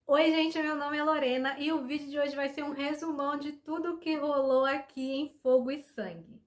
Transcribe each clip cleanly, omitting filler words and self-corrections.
Oi, gente, meu nome é Lorena e o vídeo de hoje vai ser um resumão de tudo o que rolou aqui em Fogo e Sangue.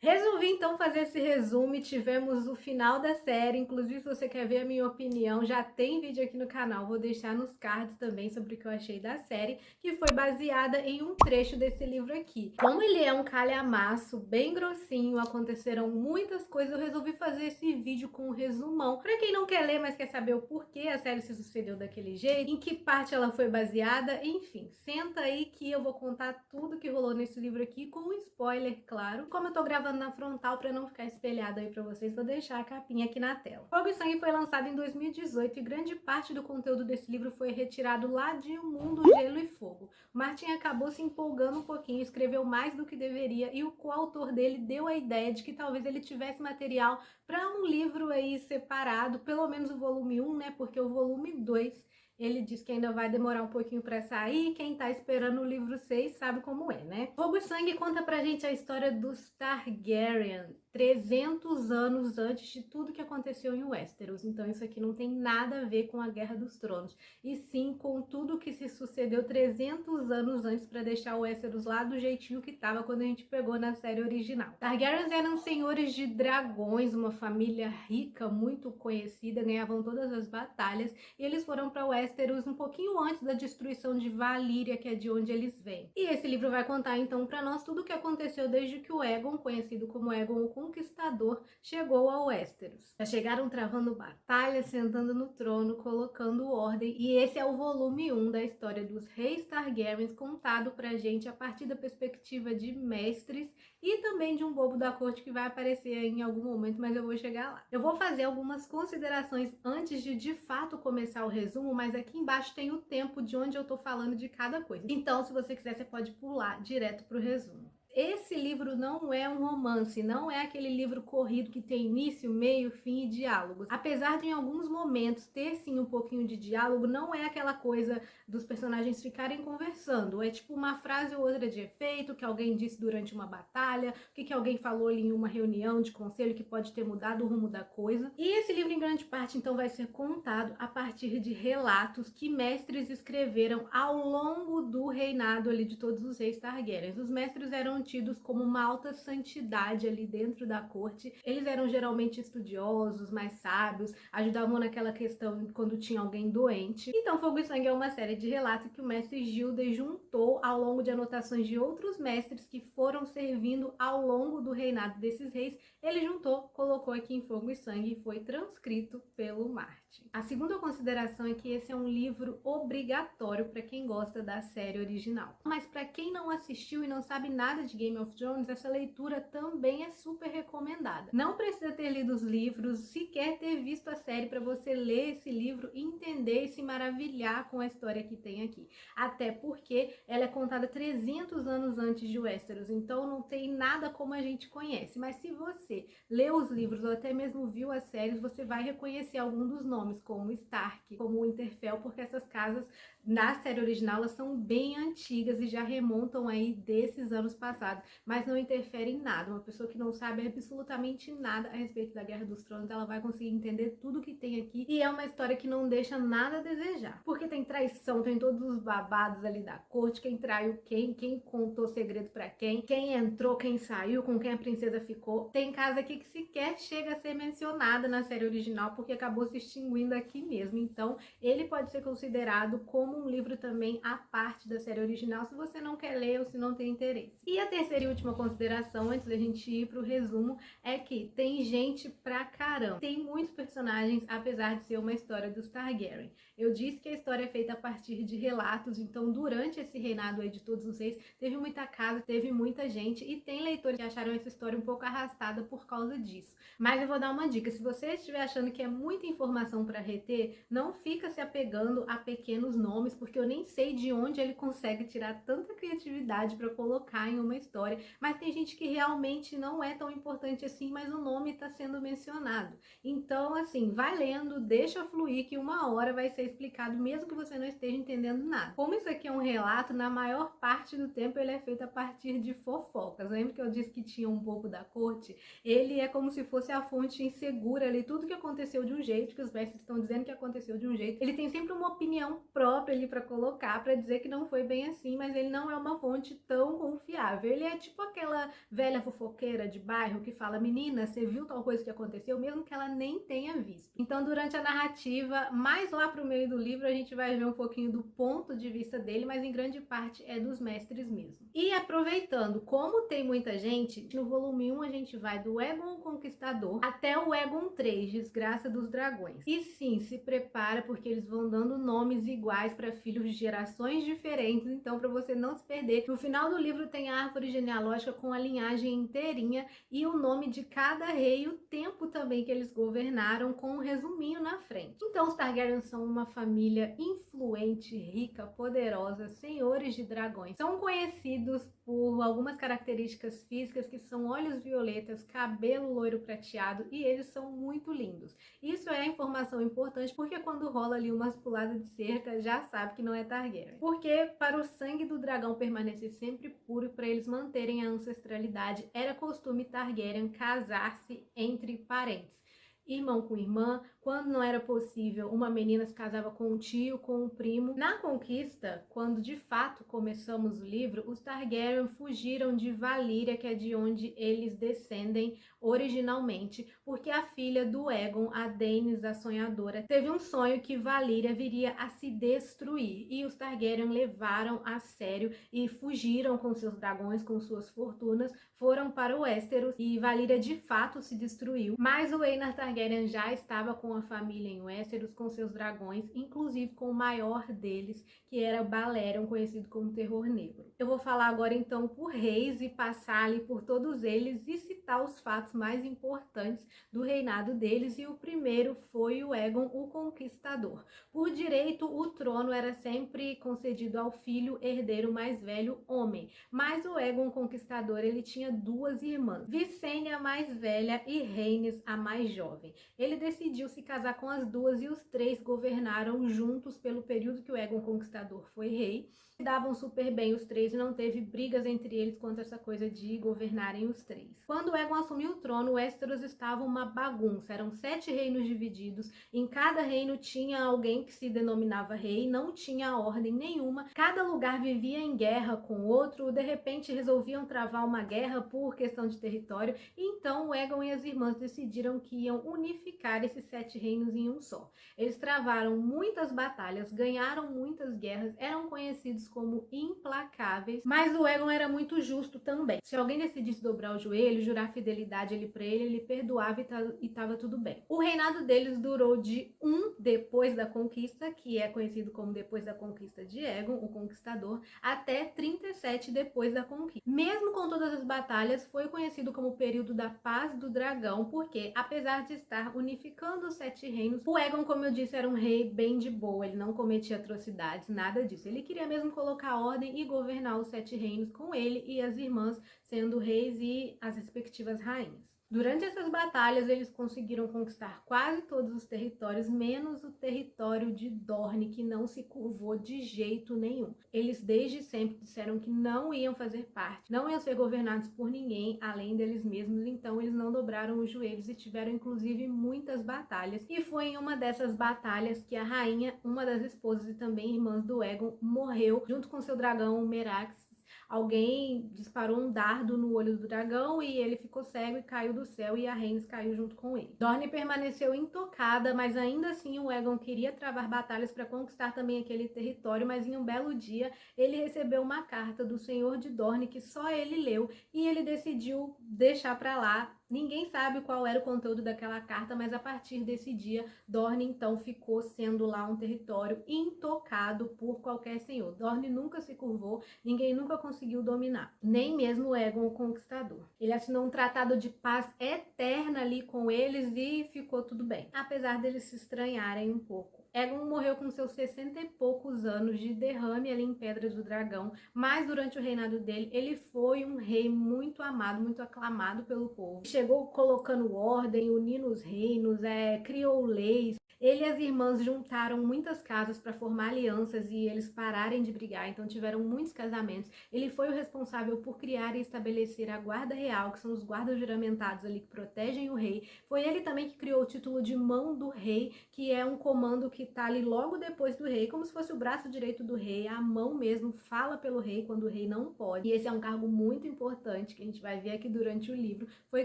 Resolvi então fazer esse resumo e tivemos o final da série. Inclusive, se você quer ver a minha opinião, já tem vídeo aqui no canal. Vou deixar nos cards também sobre o que eu achei da série, que foi baseada em um trecho desse livro aqui. Como ele é um calhamaço bem grossinho, aconteceram muitas coisas, eu resolvi fazer esse vídeo com um resumão. Pra quem não quer ler, mas quer saber o porquê a série se sucedeu daquele jeito, em que parte ela foi baseada, enfim, senta aí que eu vou contar tudo que rolou nesse livro aqui, com um spoiler, claro. Como eu tô gravando na frontal para não ficar espelhado aí para vocês, vou deixar a capinha aqui na tela. Fogo e Sangue foi lançado em 2018 e grande parte do conteúdo desse livro foi retirado lá de O Mundo, Gelo e Fogo. O Martin acabou se empolgando um pouquinho, escreveu mais do que deveria e o coautor dele deu a ideia de que talvez ele tivesse material para um livro aí separado, pelo menos o volume 1, né? Porque o volume 2 ele diz que ainda vai demorar um pouquinho para sair. Quem tá esperando o livro 6 sabe como é, né? Fogo e Sangue conta pra gente a história dos Targaryen, 300 anos antes de tudo que aconteceu em Westeros. Então isso aqui não tem nada a ver com a Guerra dos Tronos, e sim com tudo que se sucedeu 300 anos antes para deixar o Westeros lá do jeitinho que tava quando a gente pegou na série original. Targaryens eram senhores de dragões, uma família rica, muito conhecida, ganhavam todas as batalhas, e eles foram para Westeros um pouquinho antes da destruição de Valíria, que é de onde eles vêm. E esse livro vai contar então para nós tudo o que aconteceu desde que o Aegon, conhecido como Aegon o Conquistador, chegou ao Westeros. Já chegaram travando batalhas, sentando no trono, colocando ordem, e esse é o volume 1 da história dos reis Targaryens, contado pra gente a partir da perspectiva de mestres e também de um bobo da corte que vai aparecer aí em algum momento, mas eu vou chegar lá. Eu vou fazer algumas considerações antes de fato começar o resumo, mas aqui embaixo tem o tempo de onde eu tô falando de cada coisa. Então, se você quiser, você pode pular direto pro resumo. Esse livro não é um romance, não é aquele livro corrido que tem início, meio, fim e diálogos. Apesar de em alguns momentos ter sim um pouquinho de diálogo, não é aquela coisa dos personagens ficarem conversando. É tipo uma frase ou outra de efeito que alguém disse durante uma batalha, o que alguém falou ali em uma reunião de conselho que pode ter mudado o rumo da coisa. E esse livro, em grande parte, então, vai ser contado a partir de relatos que mestres escreveram ao longo do reinado ali de todos os reis Targaryens. Os mestres eram tidos como uma alta santidade ali dentro da corte. Eles eram geralmente estudiosos, mais sábios, ajudavam naquela questão quando tinha alguém doente. Então, Fogo e Sangue é uma série de relatos que o mestre Gildas juntou ao longo de anotações de outros mestres que foram servindo ao longo do reinado desses reis. Ele juntou, colocou aqui em Fogo e Sangue e foi transcrito pelo Martin. A segunda consideração é que esse é um livro obrigatório para quem gosta da série original. Mas para quem não assistiu e não sabe nada de Game of Thrones, essa leitura também é super recomendada. Não precisa ter lido os livros, sequer ter visto a série para você ler esse livro, entender e se maravilhar com a história que tem aqui. Até porque ela é contada 300 anos antes de Westeros, então não tem nada como a gente conhece. Mas se você leu os livros ou até mesmo viu as séries, você vai reconhecer algum dos nomes, como Stark, como Winterfell, porque essas casas na série original elas são bem antigas e já remontam aí desses anos passados, mas não interferem em nada. Uma pessoa que não sabe absolutamente nada a respeito da Guerra dos Tronos, ela vai conseguir entender tudo que tem aqui, e é uma história que não deixa nada a desejar, porque tem traição, tem todos os babados ali da corte, quem traiu quem contou segredo pra quem entrou, quem saiu, com quem a princesa ficou. Tem casa aqui que sequer chega a ser mencionada na série original, porque acabou se extinguindo aqui mesmo. Então ele pode ser considerado como um livro também à parte da série original, se você não quer ler ou se não tem interesse. E a terceira e última consideração, antes da gente ir pro resumo, é que tem gente pra caramba. Tem muitos personagens, apesar de ser uma história dos Targaryen. Eu disse que a história é feita a partir de relatos, então durante esse reinado aí de todos os reis, teve muita casa, teve muita gente, e tem leitores que acharam essa história um pouco arrastada por causa disso. Mas eu vou dar uma dica: se você estiver achando que é muita informação para reter, não fica se apegando a pequenos nomes nomes, porque eu nem sei de onde ele consegue tirar tanta criatividade para colocar em uma história, mas tem gente que realmente não é tão importante assim, mas o nome está sendo mencionado. Então, assim, vai lendo, deixa fluir que uma hora vai ser explicado, mesmo que você não esteja entendendo nada. Como isso aqui é um relato, na maior parte do tempo ele é feito a partir de fofocas. Lembra que eu disse que tinha um bobo da corte? Ele é como se fosse a fonte insegura ali, tudo que aconteceu de um jeito, que os mestres estão dizendo que aconteceu de um jeito. Ele tem sempre uma opinião própria ali para colocar, para dizer que não foi bem assim, mas ele não é uma fonte tão confiável. Ele é tipo aquela velha fofoqueira de bairro que fala: menina, você viu tal coisa que aconteceu, mesmo que ela nem tenha visto. Então, durante a narrativa, mais lá pro meio do livro, a gente vai ver um pouquinho do ponto de vista dele, mas em grande parte é dos mestres mesmo. E aproveitando, como tem muita gente, no volume 1 a gente vai do Aegon o Conquistador até o Aegon 3, Desgraça dos Dragões. E sim, se prepara porque eles vão dando nomes iguais para filhos de gerações diferentes, então para você não se perder. No final do livro tem a árvore genealógica com a linhagem inteirinha e o nome de cada rei e o tempo também que eles governaram, com um resuminho na frente. Então os Targaryen são uma família influente, rica, poderosa, senhores de dragões. São conhecidos por algumas características físicas que são olhos violetas, cabelo loiro prateado, e eles são muito lindos. Isso é informação importante porque quando rola ali umas puladas de cerca, já sabe que não é Targaryen. Porque para o sangue do dragão permanecer sempre puro e para eles manterem a ancestralidade, era costume Targaryen casar-se entre parentes. Irmão com irmã, quando não era possível, uma menina se casava com um tio, com um primo. Na conquista, quando de fato começamos o livro, os Targaryen fugiram de Valíria, que é de onde eles descendem originalmente, porque a filha do Aegon, a Daenys, a sonhadora, teve um sonho que Valíria viria a se destruir, e os Targaryen levaram a sério e fugiram com seus dragões, com suas fortunas, foram para o Westeros, e Valíria de fato se destruiu, mas o Aenar Targaryen já estava com a família em Westeros, com seus dragões, inclusive com o maior deles, que era Balerion, conhecido como Terror Negro. Eu vou falar agora então por reis e passar ali por todos eles e citar os fatos mais importantes do reinado deles, e o primeiro foi o Aegon o Conquistador. Por direito, o trono era sempre concedido ao filho herdeiro mais velho, homem, mas o Aegon Conquistador ele tinha duas irmãs, Visenya a mais velha e Rhaenys a mais jovem. Ele decidiu se casar com as duas e os três governaram juntos pelo período que o Aegon Conquistador foi rei. Se davam super bem os três e não teve brigas entre eles quanto a essa coisa de governarem os três. Quando o Aegon assumiu o trono, Westeros estava uma bagunça. Eram 7 reinos divididos. Em cada reino tinha alguém que se denominava rei, não tinha ordem nenhuma. Cada lugar vivia em guerra com o outro. De repente resolviam travar uma guerra por questão de território. Então o Aegon e as irmãs decidiram que iam unificar esses 7 reinos em um só. Eles travaram muitas batalhas, ganharam muitas guerras, eram conhecidos como implacáveis, mas o Aegon era muito justo também. Se alguém decidisse dobrar o joelho, jurar fidelidade para ele perdoava e estava tudo bem. O reinado deles durou de 1 depois da conquista, que é conhecido como depois da conquista de Aegon, o Conquistador, até 37 depois da conquista. Mesmo com todas as batalhas, foi conhecido como o período da Paz do Dragão, porque apesar de estar unificando os 7 reinos, o Aegon, como eu disse, era um rei bem de boa, ele não cometia atrocidades, nada disso. Ele queria mesmo colocar ordem e governar os 7 reinos com ele e as irmãs sendo reis e as respectivas rainhas. Durante essas batalhas, eles conseguiram conquistar quase todos os territórios, menos o território de Dorne, que não se curvou de jeito nenhum. Eles desde sempre disseram que não iam fazer parte, não iam ser governados por ninguém além deles mesmos, então eles não dobraram os joelhos e tiveram inclusive muitas batalhas. E foi em uma dessas batalhas que a rainha, uma das esposas e também irmãs do Aegon, morreu junto com seu dragão Merax. Alguém disparou um dardo no olho do dragão e ele ficou cego e caiu do céu, e a Rhaenys caiu junto com ele. Dorne permaneceu intocada, mas ainda assim o Aegon queria travar batalhas para conquistar também aquele território, mas em um belo dia ele recebeu uma carta do Senhor de Dorne que só ele leu e ele decidiu deixar para lá Ninguém sabe qual era o conteúdo daquela carta, mas a partir desse dia, Dorne então ficou sendo lá um território intocado por qualquer senhor. Dorne nunca se curvou, ninguém nunca conseguiu dominar, nem mesmo Aegon o Conquistador. Ele assinou um tratado de paz eterna ali com eles e ficou tudo bem, apesar deles se estranharem um pouco. Aegon morreu com seus 60 e poucos anos de derrame ali em Pedra do Dragão, mas durante o reinado dele, ele foi um rei muito amado, muito aclamado pelo povo. Chegou colocando ordem, unindo os reinos, criou leis. Ele e as irmãs juntaram muitas casas para formar alianças e eles pararem de brigar, então tiveram muitos casamentos. Ele foi o responsável por criar e estabelecer a Guarda Real, que são os guardas juramentados ali que protegem o rei. Foi ele também que criou o título de Mão do Rei, que é um comando que tá ali logo depois do rei, como se fosse o braço direito do rei, a mão mesmo fala pelo rei quando o rei não pode. E esse é um cargo muito importante que a gente vai ver aqui durante o livro, foi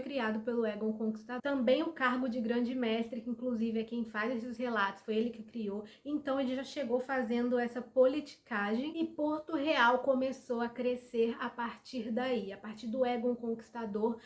criado pelo Aegon Conquistador. Também o cargo de Grande Mestre, que inclusive é quem faz esses relatos, foi ele que criou. Então ele já chegou fazendo essa politicagem e Porto Real começou a crescer a partir daí. A partir do Aegon Conquistador,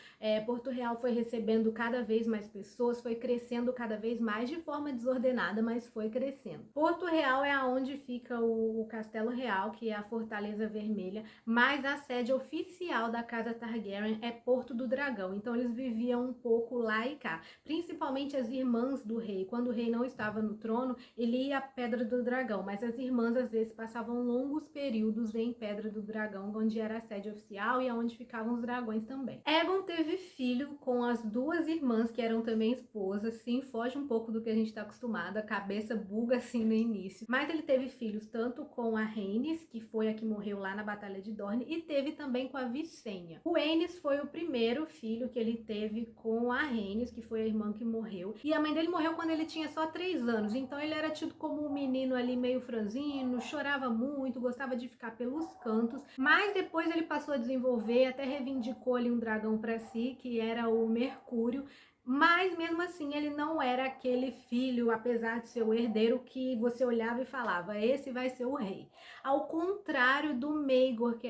Porto Real foi recebendo cada vez mais pessoas, foi crescendo cada vez mais de forma desordenada, mas foi crescendo. Porto Real é aonde fica o Castelo Real, que é a Fortaleza Vermelha, mas a sede oficial da Casa Targaryen é Porto do Dragão. Então eles viviam um pouco lá e cá, principalmente as irmãs do rei. Quando o rei não estava no trono, ele ia à Pedra do Dragão, mas as irmãs às vezes passavam longos períodos em Pedra do Dragão, onde era a sede oficial e aonde ficavam os dragões também. Aegon teve filho com as duas irmãs que eram também esposas, sim, foge um pouco do que a gente está acostumado, a cabeça buga assim no início, mas ele teve filhos tanto com a Rhaenys, que foi a que morreu lá na Batalha de Dorne, e teve também com a Visenya. O Aenys foi o primeiro filho que ele teve com a Rhaenys, que foi a irmã que morreu, e a mãe dele morreu quando ele tinha só 3 anos, então ele era tido como um menino ali meio franzino, chorava muito, gostava de ficar pelos cantos, mas depois ele passou a desenvolver, até reivindicou ali um dragão para si, que era o Mercúrio, mas mesmo assim ele não era aquele filho, apesar de ser o herdeiro, que você olhava e falava, esse vai ser o rei. Ao contrário do Maegor, que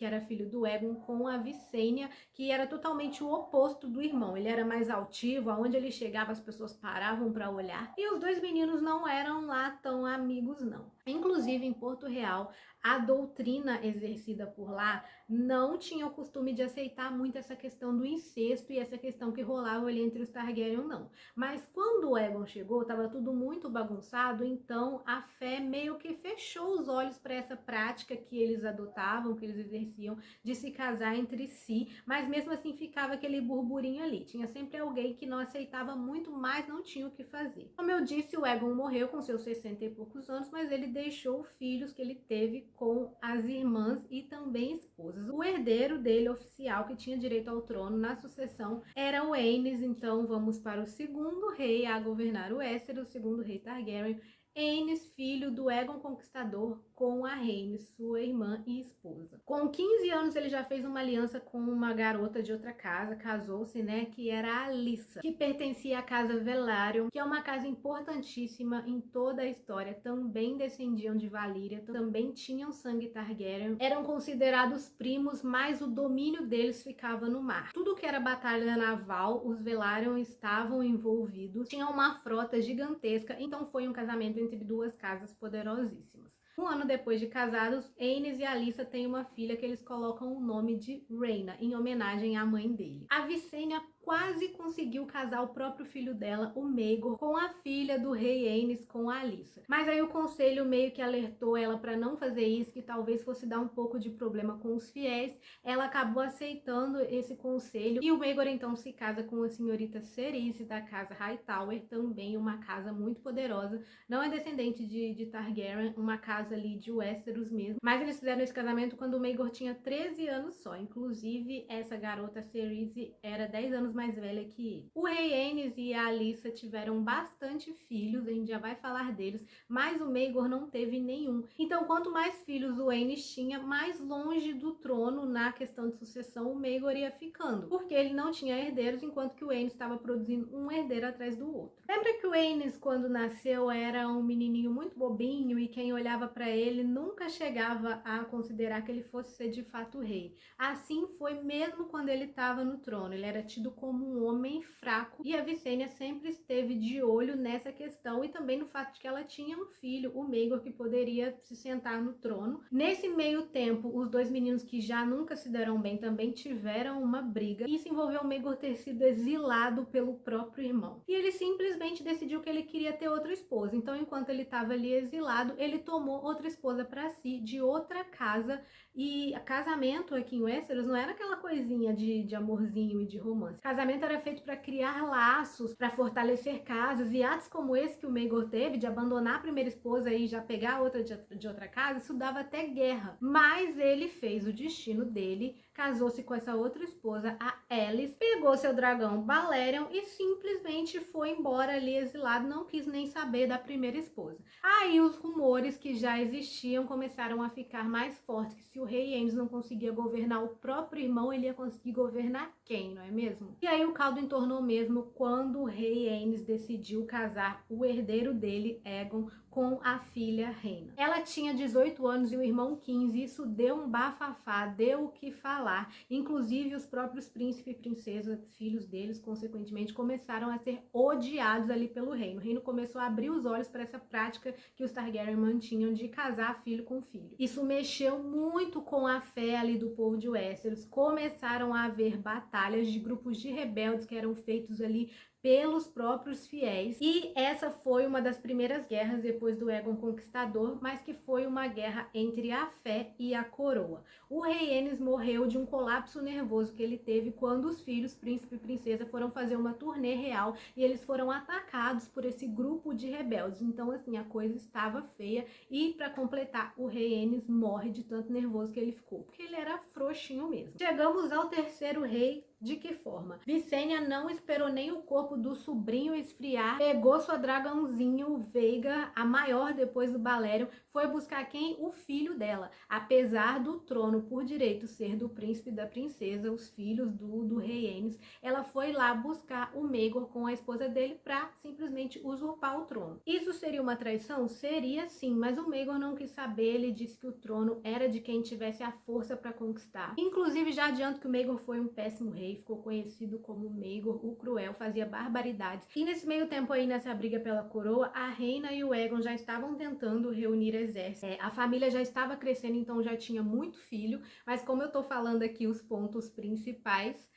era filho do Aegon, com a Visenya, que era totalmente o oposto do irmão. Ele era mais altivo, aonde ele chegava as pessoas paravam para olhar, e os dois meninos não eram lá tão amigos não. Inclusive em Porto Real, a doutrina exercida por lá não tinha o costume de aceitar muito essa questão do incesto e essa questão que rolava ali entre os Targaryen, não. Mas quando o Aegon chegou, estava tudo muito bagunçado, então a fé meio que fechou os olhos para essa prática que eles adotavam, que eles exerciam, de se casar entre si, mas mesmo assim ficava aquele burburinho ali. Tinha sempre alguém que não aceitava muito, mas não tinha o que fazer. Como eu disse, o Aegon morreu com seus 60 e poucos anos, mas ele deixou filhos que ele teve com as irmãs e também esposas. O herdeiro dele, oficial, que tinha direito ao trono na sucessão, era o Aenys. Então vamos para o segundo rei a governar o Westeros, o segundo rei Targaryen, Aenys, filho do Aegon Conquistador, com a Rhaenys, sua irmã e esposa. Com 15 anos ele já fez uma aliança com uma garota de outra casa, casou-se, né, que era a Alyssa, que pertencia à casa Velaryon, que é uma casa importantíssima em toda a história, também descendiam de Valíria, também tinham sangue Targaryen, eram considerados primos, mas o domínio deles ficava no mar. Tudo que era batalha naval, os Velaryon estavam envolvidos, tinham uma frota gigantesca, então foi um casamento entre duas casas poderosíssimas. Um ano depois de casados, Aenys e Alyssa têm uma filha que eles colocam o nome de Rhaena, em homenagem à mãe dele. A Visenya quase conseguiu casar o próprio filho dela, o Maegor, com a filha do rei Aenys, com a Alyssa. Mas aí o conselho meio que alertou ela para não fazer isso, que talvez fosse dar um pouco de problema com os fiéis. Ela acabou aceitando esse conselho e o Maegor então se casa com a senhorita Cerys da casa Hightower, também uma casa muito poderosa. Não é descendente de Targaryen, uma casa ali de Westeros mesmo. Mas eles fizeram esse casamento quando o Maegor tinha 13 anos só. Inclusive, essa garota Cerys era 10 anos mais velha que ele. O rei Aenys e a Alyssa tiveram bastante filhos, a gente já vai falar deles, mas o Maegor não teve nenhum. Então, quanto mais filhos o Aenys tinha, mais longe do trono na questão de sucessão o Maegor ia ficando, porque ele não tinha herdeiros, enquanto que o Aenys estava produzindo um herdeiro atrás do outro. Lembra que o Aenys, quando nasceu, era um menininho muito bobinho e quem olhava para ele nunca chegava a considerar que ele fosse ser de fato rei. Assim foi mesmo quando ele estava no trono. Ele era tido como um homem fraco, e a Visenya sempre esteve de olho nessa questão e também no fato de que ela tinha um filho, o Maegor, que poderia se sentar no trono. Nesse meio tempo, os dois meninos que já nunca se deram bem também tiveram uma briga, e isso envolveu o Maegor ter sido exilado pelo próprio irmão. E ele simplesmente decidiu que ele queria ter outra esposa, então enquanto ele estava ali exilado, ele tomou outra esposa para si, de outra casa, e casamento aqui em Westeros não era aquela coisinha de amorzinho e de romance. Casamento era feito para criar laços, para fortalecer casas, e atos como esse que o Maegor teve, de abandonar a primeira esposa e já pegar outra de outra casa, isso dava até guerra. Mas ele fez o destino dele, casou-se com essa outra esposa, a Alis, pegou seu dragão Balerion e simplesmente foi embora ali exilado, não quis nem saber da primeira esposa. Aí os rumores que já existiam começaram a ficar mais fortes, que se o rei Aenys não conseguia governar o próprio irmão, ele ia conseguir governar quem, não é mesmo? E aí o caldo entornou mesmo quando o rei Aenys decidiu casar o herdeiro dele, Aegon, com a filha Rhaena. Ela tinha 18 anos e o irmão 15, isso deu um bafafá, deu o que falar. Inclusive os próprios príncipes e princesas, filhos deles, consequentemente, começaram a ser odiados ali pelo reino. O reino começou a abrir os olhos para essa prática que os Targaryen mantinham de casar filho com filho. Isso mexeu muito com a fé ali do povo de Westeros. Começaram a haver batalhas de grupos de rebeldes que eram feitos ali pelos próprios fiéis, e essa foi uma das primeiras guerras depois do Aegon Conquistador, mas que foi uma guerra entre a fé e a coroa. O rei Aenys morreu de um colapso nervoso que ele teve quando os filhos, príncipe e princesa, foram fazer uma turnê real e eles foram atacados por esse grupo de rebeldes. Então assim, a coisa estava feia, e para completar, o rei Aenys morre de tanto nervoso que ele ficou, porque ele era frouxinho mesmo. Chegamos ao terceiro rei. De que forma? Visenya não esperou nem o corpo do sobrinho esfriar, pegou sua dragãozinho Veiga, a maior depois do Balerion, foi buscar quem? O filho dela. Apesar do trono por direito ser do príncipe e da princesa, os filhos do rei Aenys, ela foi lá buscar o Maegor com a esposa dele para simplesmente usurpar o trono. Isso seria uma traição? Seria sim, mas o Maegor não quis saber, ele disse que o trono era de quem tivesse a força para conquistar. Inclusive, já adianto que o Maegor foi um péssimo rei, ficou conhecido como Maegor o Cruel, fazia barbaridades. E nesse meio tempo aí, nessa briga pela coroa, a Rhaena e o Aegon já estavam tentando reunir exército. A família já estava crescendo, então já tinha muito filho, mas como eu tô falando aqui os pontos principais,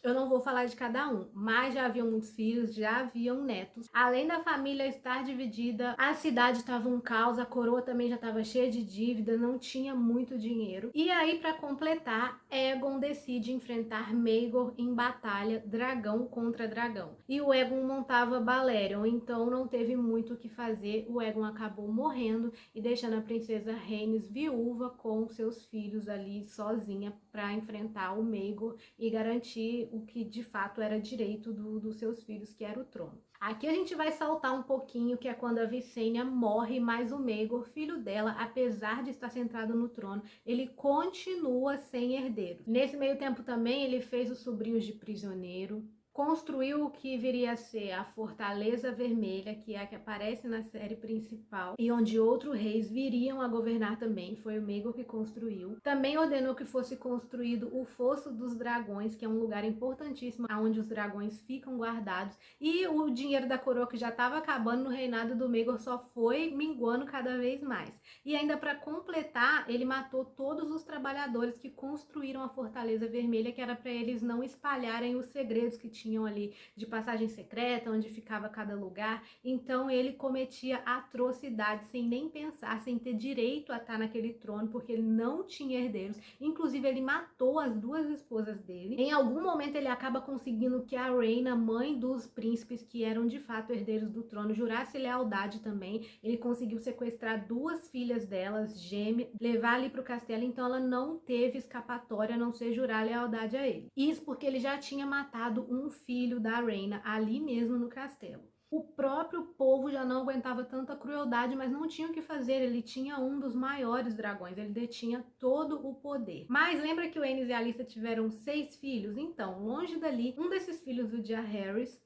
eu não vou falar de cada um, mas já haviam muitos filhos, já haviam netos. Além da família estar dividida, a cidade estava um caos, a coroa também já estava cheia de dívida, não tinha muito dinheiro. E aí, para completar, Aegon decide enfrentar Maegor em batalha, dragão contra dragão. E o Aegon montava Balerion, então não teve muito o que fazer. O Aegon acabou morrendo e deixando a princesa Rhaenys viúva com seus filhos ali sozinha para enfrentar o Maegor e garantir o que de fato era direito dos seus filhos, que era o trono. Aqui a gente vai saltar um pouquinho, que é quando a Visenya morre, mas o Maegor, filho dela, apesar de estar sentado no trono, ele continua sem herdeiro. Nesse meio tempo também ele fez os sobrinhos de prisioneiro, construiu o que viria a ser a Fortaleza Vermelha, que é a que aparece na série principal, e onde outros reis viriam a governar também, foi o Maegor que construiu. Também ordenou que fosse construído o Fosso dos Dragões, que é um lugar importantíssimo, onde os dragões ficam guardados, e o dinheiro da coroa, que já estava acabando no reinado do Maegor, só foi minguando cada vez mais. E ainda para completar, ele matou todos os trabalhadores que construíram a Fortaleza Vermelha, que era para eles não espalharem os segredos que tinham ali de passagem secreta, onde ficava cada lugar. Então ele cometia atrocidades sem nem pensar, sem ter direito a estar naquele trono, porque ele não tinha herdeiros. Inclusive ele matou as duas esposas dele. Em algum momento ele acaba conseguindo que a Rhaena, mãe dos príncipes que eram de fato herdeiros do trono, jurasse lealdade também. Ele conseguiu sequestrar duas filhas delas, gêmeas, levar ali para o castelo, então ela não teve escapatória a não ser jurar lealdade a ele. Isso porque ele já tinha matado um filho da Rhaena ali mesmo no castelo. O próprio povo já não aguentava tanta crueldade, mas não tinha o que fazer. Ele tinha um dos maiores dragões, ele detinha todo o poder. Mas lembra que o Aenys e a Alyssa tiveram 6 filhos? Então, longe dali, um desses filhos, o Jaehaerys,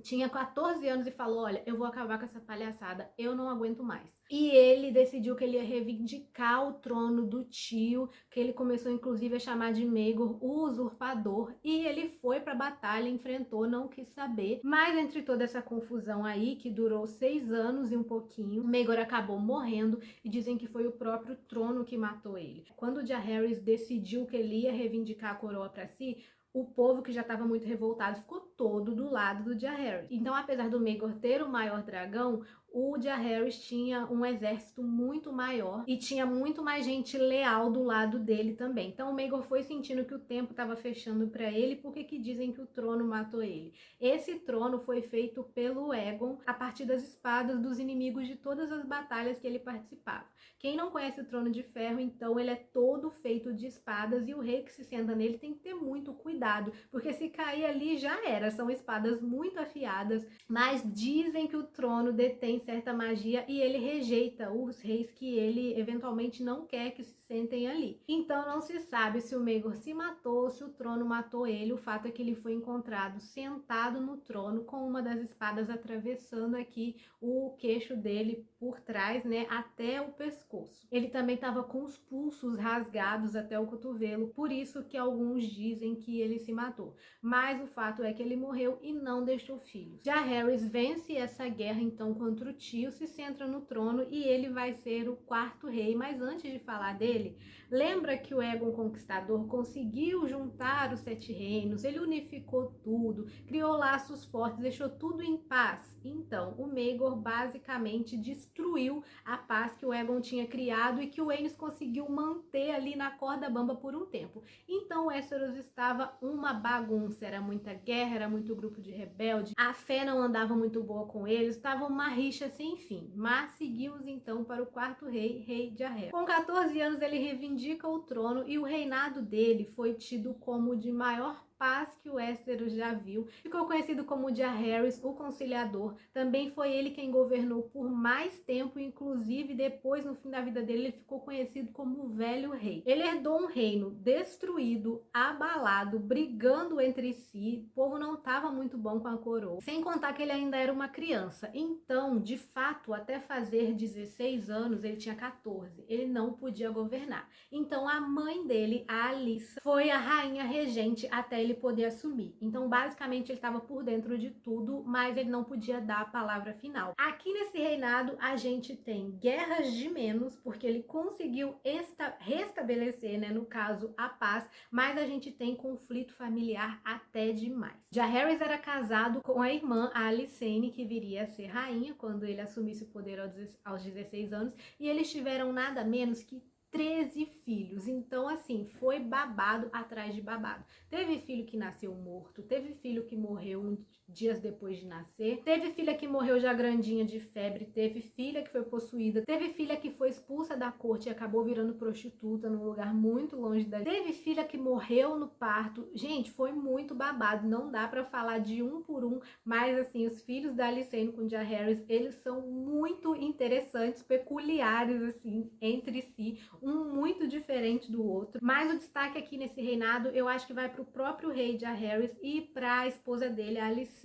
tinha 14 anos e falou: olha, eu vou acabar com essa palhaçada, eu não aguento mais. E ele decidiu que ele ia reivindicar o trono do tio, que ele começou inclusive a chamar de Maegor o usurpador, e ele foi pra batalha, enfrentou, não quis saber. Mas entre toda essa confusão aí, que durou 6 anos e um pouquinho, Maegor acabou morrendo e dizem que foi o próprio trono que matou ele. Quando o Jaehaerys decidiu que ele ia reivindicar a coroa pra si, o povo que já estava muito revoltado ficou todo do lado do Jaehaerys. Então, apesar do Maegor ter o maior dragão, o Jaehaerys tinha um exército muito maior e tinha muito mais gente leal do lado dele também. Então o Maegor foi sentindo que o tempo estava fechando para ele. Por que dizem que o trono matou ele? Esse trono foi feito pelo Aegon a partir das espadas dos inimigos de todas as batalhas que ele participava. Quem não conhece o Trono de Ferro, então ele é todo feito de espadas e o rei que se senta nele tem que ter muito cuidado, porque se cair ali já era. São espadas muito afiadas, mas dizem que o trono detém certa magia e ele rejeita os reis que ele eventualmente não quer que se sentem ali. Então não se sabe se o Maegor se matou ou se o trono matou ele. O fato é que ele foi encontrado sentado no trono com uma das espadas atravessando aqui o queixo dele por trás, né, até o pescoço. Ele também estava com os pulsos rasgados até o cotovelo, por isso que alguns dizem que ele se matou. Mas o fato é que ele morreu e não deixou filhos. Jaehaerys vence essa guerra então contra o tio, se centra no trono e ele vai ser o quarto rei. Mas antes de falar dele, lembra que o Aegon Conquistador conseguiu juntar os 7 reinos, ele unificou tudo, criou laços fortes, deixou tudo em paz. Então, o Maegor basicamente destruiu a paz que o Aegon tinha criado e que o Aenys conseguiu manter ali na corda bamba por um tempo. Então, o Westeros estava uma bagunça, era muita guerra, era muito grupo de rebelde, a fé não andava muito boa com eles, estava uma rixa sem fim. Mas seguimos então para o quarto rei, rei Jaehaerys. Com 14 anos ele reivindica o trono e o reinado dele foi tido como o de maior paz que o Westeros já viu. Ficou conhecido como Jaehaerys, o Conciliador. Também foi ele quem governou por mais tempo, inclusive depois, no fim da vida dele, ele ficou conhecido como o Velho Rei. Ele herdou um reino destruído, abalado, brigando entre si. O povo não estava muito bom com a coroa. Sem contar que ele ainda era uma criança. Então, de fato, até fazer 16 anos, ele tinha 14. Ele não podia governar. Então, a mãe dele, a Alyssa, foi a rainha regente até ele poder assumir. Então, basicamente, ele estava por dentro de tudo, mas ele não podia dar a palavra final. Aqui nesse reinado, a gente tem guerras de menos, porque ele conseguiu restabelecer, né, no caso, a paz, mas a gente tem conflito familiar até demais. Jaehaerys era casado com a irmã, a Alysanne, que viria a ser rainha quando ele assumisse o poder aos 16 anos, e eles tiveram nada menos que 13 filhos. Então, assim, foi babado atrás de babado. Teve filho que nasceu morto, teve filho que morreu dias depois de nascer, teve filha que morreu já grandinha de febre, teve filha que foi possuída, teve filha que foi expulsa da corte e acabou virando prostituta num lugar muito longe dali, teve filha que morreu no parto. Gente, foi muito babado, não dá pra falar de um por um, mas assim, os filhos da Alysanne com Jaehaerys, eles são muito interessantes, peculiares assim, entre si, um muito diferente do outro. Mas o destaque aqui nesse reinado, eu acho que vai pro próprio rei Jaehaerys e pra esposa dele, a Alysanne.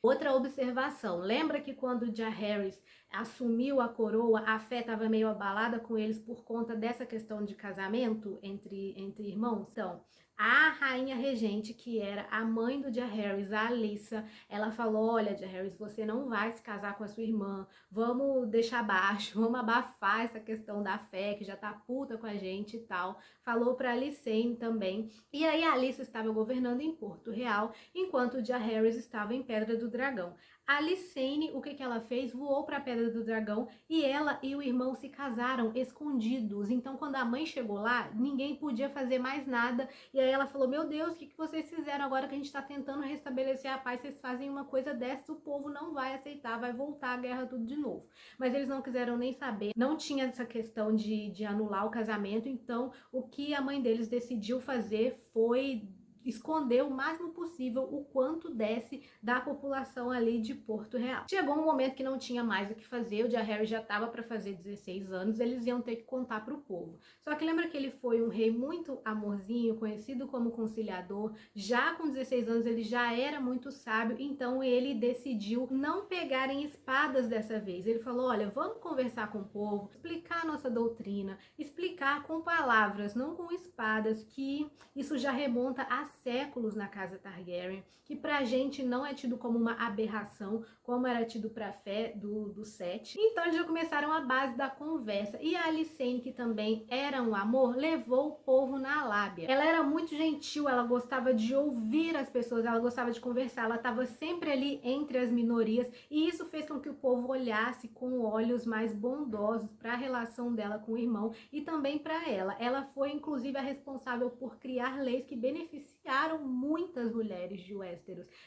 Outra observação, lembra que quando Jaehaerys assumiu a coroa, a fé estava meio abalada com eles por conta dessa questão de casamento entre irmãos? Então, a rainha regente, que era a mãe do Jaehaerys, a Alyssa, ela falou: olha, Jaehaerys, você não vai se casar com a sua irmã, vamos deixar baixo, vamos abafar essa questão da fé, que já tá puta com a gente e tal. Falou pra Alysanne também. E aí a Alyssa estava governando em Porto Real, enquanto o Jaehaerys estava em Pedra do Dragão. A Alysanne, o que ela fez? Voou para a Pedra do Dragão e ela e o irmão se casaram escondidos. Então, quando a mãe chegou lá, ninguém podia fazer mais nada. E aí ela falou: meu Deus, o que vocês fizeram agora que a gente está tentando restabelecer a paz? Vocês fazem uma coisa dessa, o povo não vai aceitar, vai voltar a guerra tudo de novo. Mas eles não quiseram nem saber. Não tinha essa questão de anular o casamento. Então, o que a mãe deles decidiu fazer foi esconder o máximo possível o quanto desse da população ali de Porto Real. Chegou um momento que não tinha mais o que fazer, o Jaehaerys já estava para fazer 16 anos, eles iam ter que contar para o povo. Só que lembra que ele foi um rei muito amorzinho, conhecido como conciliador, já com 16 anos ele já era muito sábio, então ele decidiu não pegar em espadas dessa vez. Ele falou, olha, vamos conversar com o povo, explicar a nossa doutrina, explicar com palavras, não com espadas, que isso já remonta a séculos na casa Targaryen, que pra gente não é tido como uma aberração, como era tido pra fé do Sete. Então eles já começaram a base da conversa. E a Alicent, que também era um amor, levou o povo na lábia. Ela era muito gentil, ela gostava de ouvir as pessoas, ela gostava de conversar, ela estava sempre ali entre as minorias, e isso fez com que o povo olhasse com olhos mais bondosos para a relação dela com o irmão e também para ela. Ela foi inclusive a responsável por criar leis que beneficiaram muitas mulheres de Westeros.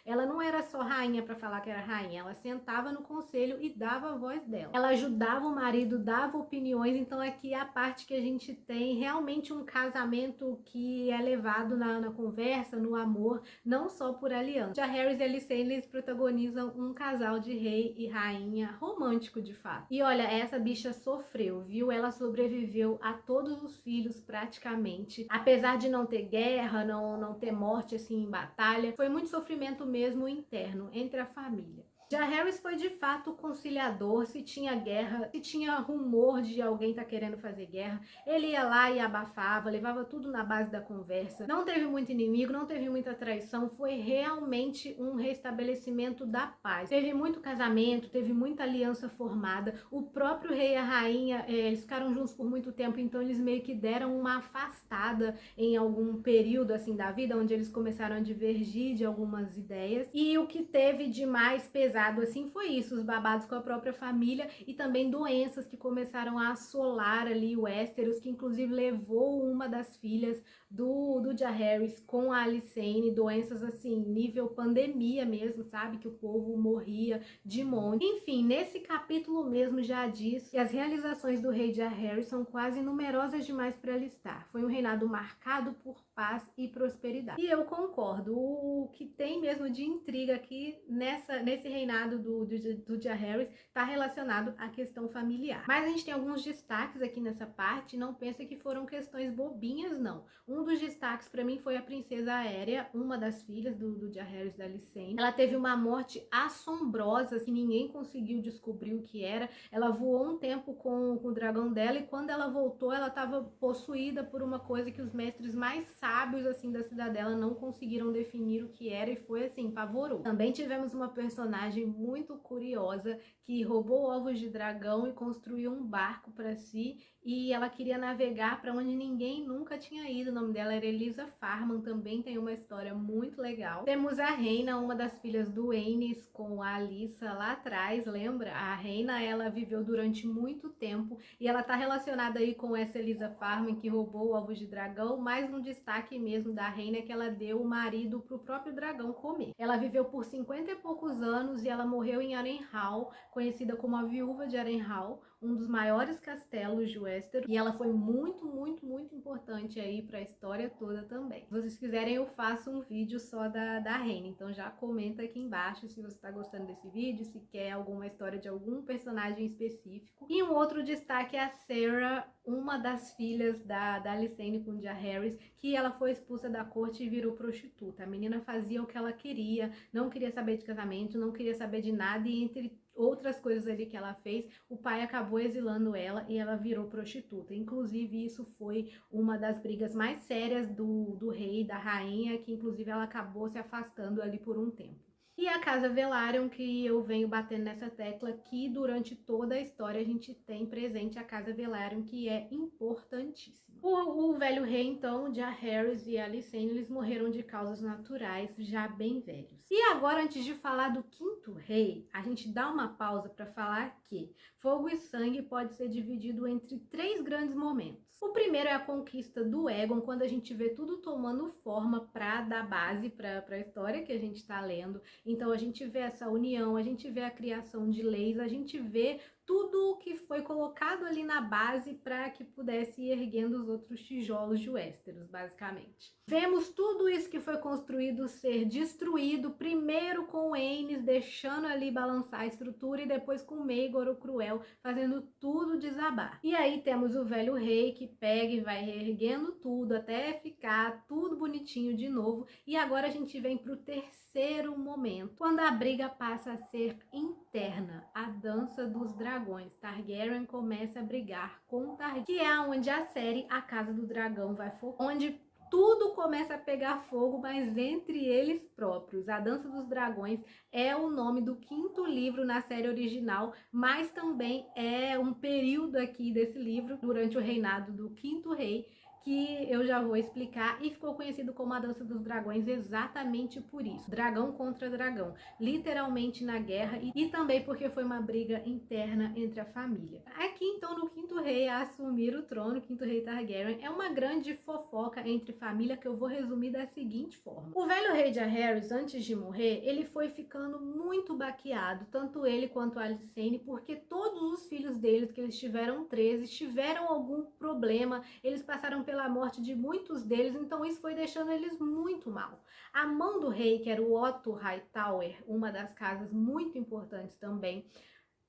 Ela não era só rainha para falar que era rainha, ela sentava no conselho e dava a voz dela. Ela ajudava o marido, dava opiniões, então aqui é a parte que a gente tem realmente um casamento que é levado na conversa, no amor, não só por aliança. Jaehaerys e Alicent, eles protagonizam um casal de rei e rainha romântico de fato. E olha, essa bicha sofreu, viu? Ela sobreviveu a todos os filhos praticamente. Apesar de não ter guerra, não ter morte assim em batalha, foi muito sofrimento mesmo interno entre a família. Jaehaerys foi de fato conciliador. Se tinha guerra, se tinha rumor de alguém tá querendo fazer guerra, ele ia lá e abafava, levava tudo na base da conversa. Não teve muito inimigo, não teve muita traição, foi realmente um restabelecimento da paz. Teve muito casamento, teve muita aliança formada. O próprio rei e a rainha, eles ficaram juntos por muito tempo, então eles meio que deram uma afastada em algum período assim da vida, onde eles começaram a divergir de algumas ideias. E o que teve de mais pesado assim foi isso, os babados com a própria família e também doenças que começaram a assolar ali o Westeros, que inclusive levou uma das filhas do Jaehaerys com a Alicent, doenças assim, nível pandemia mesmo, sabe? Que o povo morria de monte. Enfim, nesse capítulo mesmo já diz que as realizações do rei Jaehaerys são quase numerosas demais para listar. Foi um reinado marcado por paz e prosperidade. E eu concordo, o que tem mesmo de intriga aqui nesse reinado do Jaehaerys está relacionado à questão familiar. Mas a gente tem alguns destaques aqui nessa parte, não pensa que foram questões bobinhas, não. Um dos destaques para mim foi a princesa Aérea, uma das filhas do Jaehaerys da Alicent. Ela teve uma morte assombrosa, que ninguém conseguiu descobrir o que era. Ela voou um tempo com o dragão dela e quando ela voltou, ela estava possuída por uma coisa que os mestres mais sábios assim da cidadela não conseguiram definir o que era e foi assim, pavoroso. Também tivemos uma personagem muito curiosa que roubou ovos de dragão e construiu um barco para si e ela queria navegar para onde ninguém nunca tinha ido. O nome dela era Elisa Farman, também tem uma história muito legal. Temos a Reina, uma das filhas do Aenys com a Alyssa lá atrás, lembra? A Reina, ela viveu durante muito tempo e ela tá relacionada aí com essa Elisa Farman que roubou ovos de dragão, mas um destaque mesmo da Reina é que ela deu o marido pro próprio dragão comer. Ela viveu por 50 e poucos anos e ela morreu em Harrenhal, conhecida como a Viúva de Harrenhal, um dos maiores castelos de Westeros, e ela foi muito, muito, muito importante aí para a história toda também. Se vocês quiserem, eu faço um vídeo só da Reina, então já comenta aqui embaixo se você está gostando desse vídeo, se quer alguma história de algum personagem específico. E um outro destaque é a Sarah, uma das filhas da Alicent com Jaehaerys, que ela foi expulsa da corte e virou prostituta. A menina fazia o que ela queria, não queria saber de casamento, não queria saber de nada, e entre outras coisas ali que ela fez, o pai acabou exilando ela e ela virou prostituta. Inclusive, isso foi uma das brigas mais sérias do rei e da rainha, que inclusive ela acabou se afastando ali por um tempo. E a Casa Velaryon, que eu venho batendo nessa tecla, que durante toda a história a gente tem presente a Casa Velaryon, que é importantíssima. O velho rei, então, Jaehaerys e Alicent, eles morreram de causas naturais, já bem velhos. E agora, antes de falar do quinto rei, a gente dá uma pausa para falar que Fogo e Sangue pode ser dividido entre 3 grandes momentos. O primeiro é a conquista do Aegon, quando a gente vê tudo tomando forma para dar base para a história que a gente está lendo. Então a gente vê essa união, a gente vê a criação de leis, a gente vê tudo que foi colocado ali na base para que pudesse ir erguendo os outros tijolos de Westeros, basicamente. Vemos tudo isso que foi construído ser destruído, primeiro com Aenys deixando ali balançar a estrutura e depois com Maegor o Cruel fazendo tudo desabar. E aí temos o velho rei que pega e vai reerguendo tudo até ficar tudo bonitinho de novo. E agora a gente vem para o terceiro momento, quando a briga passa a ser interna, a dança dos dragões. Targaryen começa a brigar com Targaryen, que é onde a série A Casa do Dragão vai focar, onde tudo começa a pegar fogo, mas entre eles próprios. A Dança dos Dragões é o nome do 5º livro na série original, mas também é um período aqui desse livro, durante o reinado do 5º rei, que eu já vou explicar, e ficou conhecido como a Dança dos Dragões exatamente por isso. Dragão contra dragão, literalmente na guerra, e também porque foi uma briga interna entre a família. Aqui então no 5º rei a assumir o trono, o 5º rei Targaryen, é uma grande fofoca entre família que eu vou resumir da seguinte forma. O velho rei Jaehaerys, antes de morrer, ele foi ficando muito baqueado, tanto ele quanto a Alicent, porque todos os filhos deles, que eles tiveram 13, tiveram algum problema, eles passaram pela morte de muitos deles, então isso foi deixando eles muito mal. A mão do rei, que era o Otto Hightower, uma das casas muito importantes também,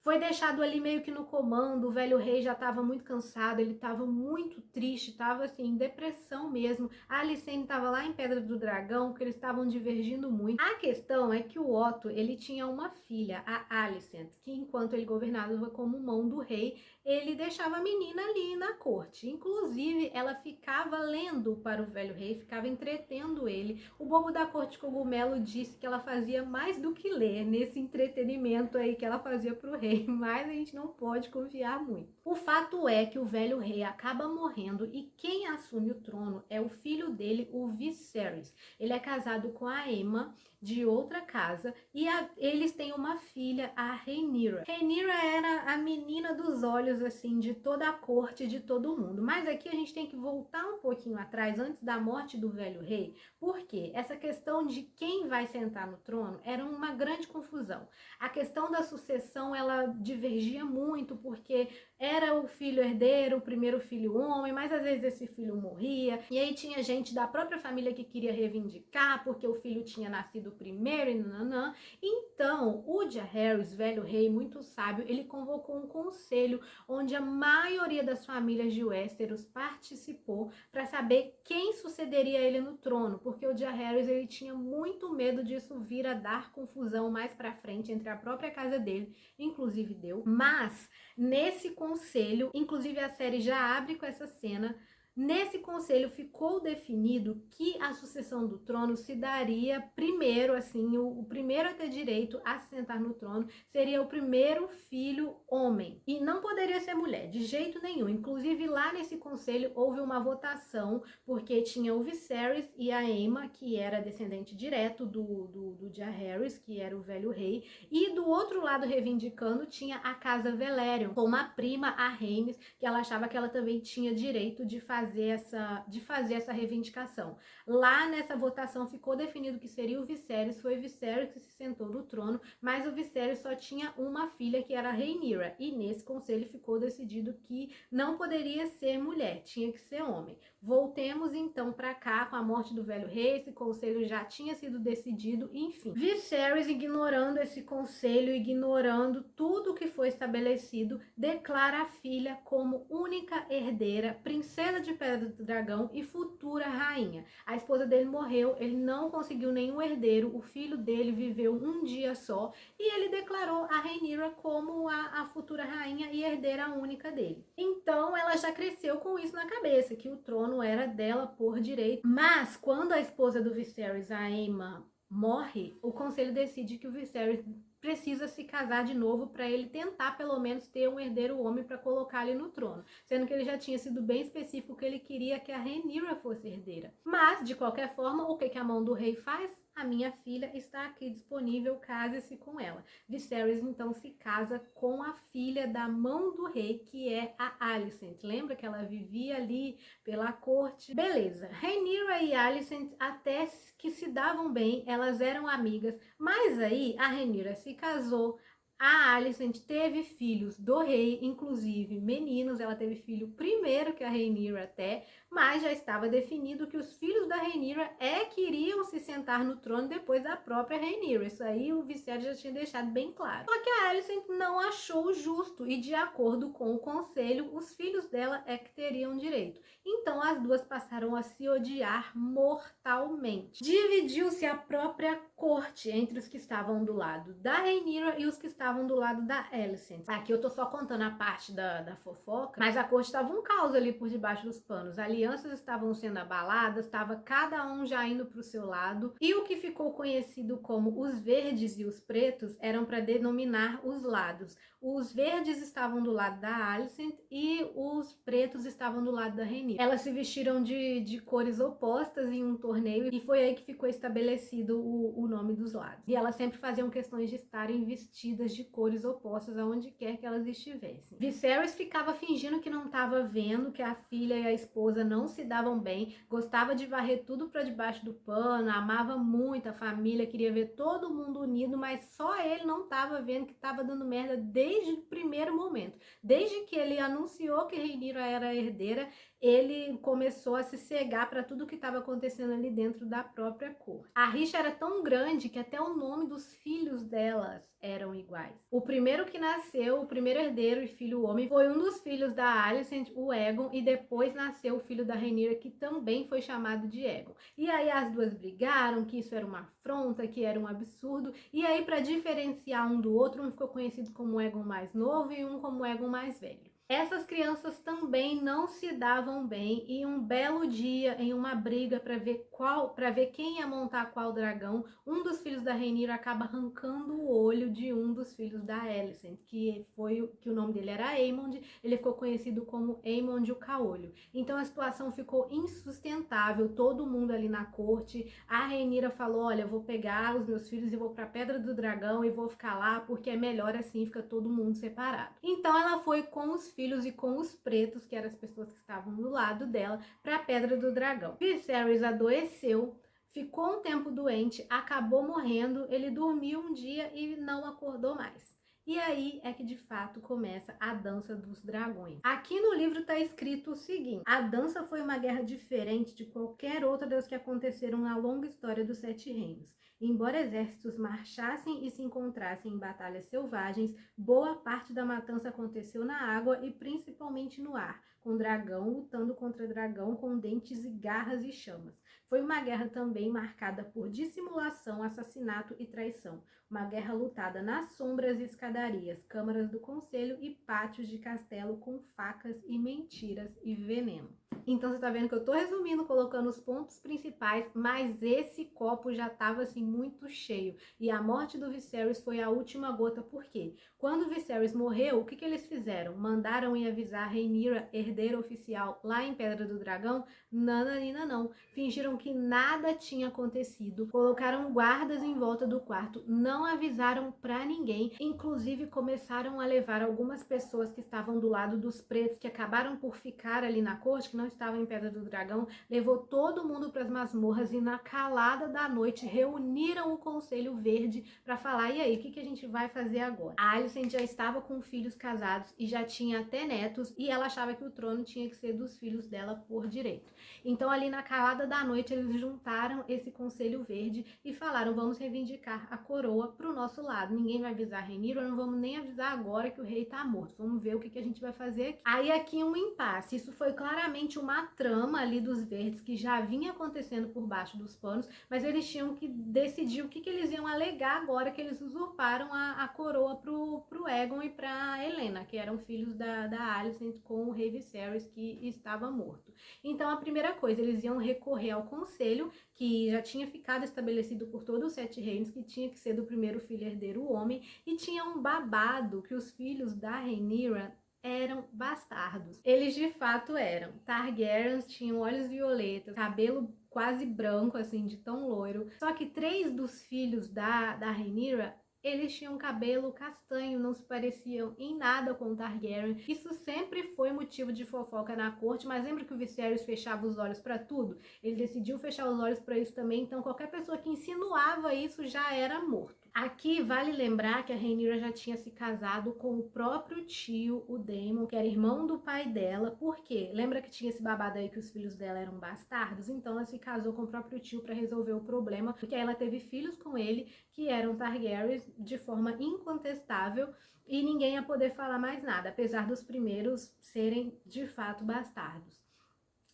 foi deixado ali meio que no comando. O velho rei já estava muito cansado, ele estava muito triste, estava assim, em depressão mesmo. A Alicent estava lá em Pedra do Dragão, porque eles estavam divergindo muito. A questão é que o Otto, ele tinha uma filha, a Alicent, que enquanto ele governava como mão do rei, ele deixava a menina ali na corte. Inclusive, ela ficava lendo para o velho rei, ficava entretendo ele. O bobo da corte cogumelo disse que ela fazia mais do que ler nesse entretenimento aí que ela fazia para o rei, mas a gente não pode confiar muito. O fato é que o velho rei acaba morrendo e quem assume o trono é o filho dele, o Viserys. Ele é casado com a Aemma, de outra casa, e eles têm uma filha, a Rhaenyra. Rhaenyra era a menina dos olhos, assim, de toda a corte, de todo mundo. Mas aqui a gente tem que voltar um pouquinho atrás, antes da morte do velho rei, porque essa questão de quem vai sentar no trono era uma grande confusão. A questão da sucessão, ela divergia muito, porque era o filho herdeiro, o primeiro filho homem, mas às vezes esse filho morria, e aí tinha gente da própria família que queria reivindicar, porque o filho tinha nascido primeiro e nananã. Então, o Jaehaerys, velho rei muito sábio, ele convocou um conselho onde a maioria das famílias de Westeros participou para saber quem sucederia ele no trono, porque o Jaehaerys, ele tinha muito medo disso vir a dar confusão mais para frente entre a própria casa dele, inclusive deu. Mas nesse conselho, inclusive a série já abre com essa cena, nesse conselho ficou definido que a sucessão do trono se daria primeiro, assim, o primeiro a ter direito a se sentar no trono seria o primeiro filho homem. E não poderia ser mulher, de jeito nenhum. Inclusive lá nesse conselho houve uma votação, porque tinha o Viserys e a Aemma, que era descendente direto do Jaehaerys, que era o velho rei, e do outro lado reivindicando tinha a casa Velaryon, com uma prima, a Rhaenys, que ela achava que ela também tinha direito de fazer essa reivindicação. Lá nessa votação ficou definido que seria o Viserys, foi o Viserys que se sentou no trono, mas o Viserys só tinha uma filha, que era a Rhaenyra, e nesse conselho ficou decidido que não poderia ser mulher, tinha que ser homem. Voltemos então para cá com a morte do velho rei, esse conselho já tinha sido decidido, enfim. Viserys, ignorando esse conselho, ignorando tudo que foi estabelecido, declara a filha como única herdeira, princesa de Pedra do Dragão e futura rainha. A esposa dele morreu, ele não conseguiu nenhum herdeiro, o filho dele viveu um dia só e ele declarou a Rhaenyra como a futura rainha e herdeira única dele. Então ela já cresceu com isso na cabeça, que o trono era dela por direito. Mas quando a esposa do Viserys, a Aemma, morre, o conselho decide que o Viserys precisa se casar de novo para ele tentar pelo menos ter um herdeiro homem para colocar ele no trono, sendo que ele já tinha sido bem específico que ele queria que a Rhaenyra fosse herdeira. Mas, de qualquer forma, o que a mão do rei faz? A minha filha está aqui disponível, case-se com ela. Viserys então se casa com a filha da mão do rei, que é a Alicent. Lembra que ela vivia ali pela corte? Beleza. Rhaenyra e Alicent até que se davam bem, elas eram amigas, mas aí a Rhaenyra se casou, A Alicent teve filhos do rei, inclusive meninos, ela teve filho primeiro que a Rhaenyra até, mas já estava definido que os filhos da Rhaenyra que iriam se sentar no trono depois da própria Rhaenyra. Isso aí o Viserys já tinha deixado bem claro. Só que a Alicent não achou justo e, de acordo com o conselho, os filhos dela que teriam direito. Então as duas passaram a se odiar mortalmente. Dividiu-se a própria corte entre os que estavam do lado da Rhaenyra e os que estavam do lado da Alicent. Aqui eu tô só contando a parte da fofoca, mas a corte estava um caos ali por debaixo dos panos. Alianças estavam sendo abaladas, estava cada um já indo para o seu lado, e o que ficou conhecido como os verdes e os pretos eram para denominar os lados. Os verdes estavam do lado da Alicent e os pretos estavam do lado da Rhaenyra. Elas se vestiram de cores opostas em um torneio e foi aí que ficou estabelecido o nome dos lados. E elas sempre faziam questões de estarem vestidas de cores opostas aonde quer que elas estivessem. Viserys ficava fingindo que não estava vendo, que a filha e a esposa não se davam bem, gostava de varrer tudo para debaixo do pano, amava muito a família, queria ver todo mundo unido, mas só ele não estava vendo que estava dando merda desde o primeiro momento. Desde que ele anunciou que Rhaenyra era a herdeira, ele começou a se cegar para tudo que estava acontecendo ali dentro da própria corte. A rixa era tão grande que até o nome dos filhos delas eram iguais. O primeiro que nasceu, o primeiro herdeiro e filho homem, foi um dos filhos da Alicent, o Aegon, e depois nasceu o filho da Rhaenyra, que também foi chamado de Aegon. E aí as duas brigaram, que isso era uma afronta, que era um absurdo, e aí para diferenciar um do outro, um ficou conhecido como Aegon mais novo e um como Aegon mais velho. Essas crianças também não se davam bem e um belo dia, em uma briga para ver quem ia montar qual dragão, um dos filhos da Rhaenyra acaba arrancando o olho de um dos filhos da Alicent, que o nome dele era Aemond, ele ficou conhecido como Aemond o Caolho. Então a situação ficou insustentável, todo mundo ali na corte. A Rhaenyra falou: olha, eu vou pegar os meus filhos e vou para Pedra do Dragão e vou ficar lá porque é melhor assim, fica todo mundo separado. Então ela foi com os filhos e com os pretos, que eram as pessoas que estavam do lado dela, para a Pedra do Dragão. Viserys adoeceu, ficou um tempo doente, acabou morrendo, ele dormiu um dia e não acordou mais. E aí é que de fato começa a Dança dos Dragões. Aqui no livro está escrito o seguinte: a dança foi uma guerra diferente de qualquer outra das que aconteceram na longa história dos Sete Reinos. Embora exércitos marchassem e se encontrassem em batalhas selvagens, boa parte da matança aconteceu na água e principalmente no ar, com dragão lutando contra dragão com dentes e garras e chamas. Foi uma guerra também marcada por dissimulação, assassinato e traição. Uma guerra lutada nas sombras e escadarias, câmaras do conselho e pátios de castelo com facas e mentiras e veneno. Então você tá vendo que eu tô resumindo, colocando os pontos principais, mas esse copo já tava assim muito cheio. E a morte do Viserys foi a última gota, por quê? Quando o Viserys morreu, o que eles fizeram? Mandaram ir avisar a Rhaenyra, herdeira oficial, lá em Pedra do Dragão? Nananina não. Fingiram que nada tinha acontecido, colocaram guardas em volta do quarto, não avisaram pra ninguém, inclusive começaram a levar algumas pessoas que estavam do lado dos pretos, que acabaram por ficar ali na corte, que não estavam em Pedra do Dragão, levou todo mundo para as masmorras e na calada da noite reuniram o Conselho Verde para falar: e aí, o que a gente vai fazer agora? A Alicent já estava com filhos casados e já tinha até netos, e ela achava que o trono tinha que ser dos filhos dela por direito. Então ali na calada da noite eles juntaram esse Conselho Verde e falaram: vamos reivindicar a coroa pro nosso lado, ninguém vai avisar a Rhaenyra, não vamos nem avisar agora que o rei tá morto, vamos ver o que a gente vai fazer aqui. Aí aqui um impasse, isso foi claramente uma trama ali dos verdes que já vinha acontecendo por baixo dos panos, mas eles tinham que decidir o que eles iam alegar agora que eles usurparam a coroa pro Aegon e pra Helena, que eram filhos da Alicent com o rei Viserys, que estava morto. Então a primeira coisa, eles iam recorrer ao conselho, que já tinha ficado estabelecido por todos os Sete Reinos, que tinha que ser do primeiro filho herdeiro o homem, e tinha um babado que os filhos da Rhaenyra eram bastardos. Eles de fato eram. Targaryens tinham olhos violetas, cabelo quase branco, assim, de tão loiro. Só que 3 dos filhos da Rhaenyra, eles tinham cabelo castanho, não se pareciam em nada com o Targaryen. Isso sempre foi motivo de fofoca na corte, mas lembra que o Viserys fechava os olhos para tudo? Ele decidiu fechar os olhos para isso também, então qualquer pessoa que insinuava isso já era morto. Aqui vale lembrar que a Rhaenyra já tinha se casado com o próprio tio, o Daemon, que era irmão do pai dela. Por quê? Lembra que tinha esse babado aí que os filhos dela eram bastardos? Então ela se casou com o próprio tio para resolver o problema, porque aí ela teve filhos com ele que eram Targaryens de forma incontestável e ninguém ia poder falar mais nada, apesar dos primeiros serem de fato bastardos.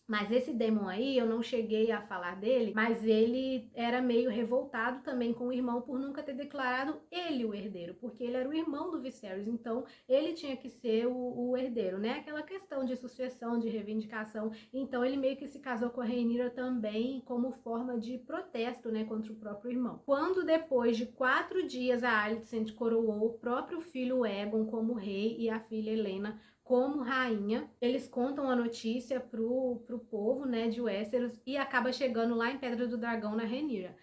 Mas esse Daemon aí, eu não cheguei a falar dele, mas ele era meio revoltado também com o irmão por nunca ter declarado ele o herdeiro, porque ele era o irmão do Viserys, então ele tinha que ser o herdeiro, né? Aquela questão de sucessão, de reivindicação. Então ele meio que se casou com a Rhaenyra também como forma de protesto, né, contra o próprio irmão. Quando depois de 4 dias a Alicent coroou o próprio filho Aegon como rei e a filha Helena como rainha, eles contam a notícia pro povo, né, de Westeros e acaba chegando lá em Pedra do Dragão na Rhaenyra.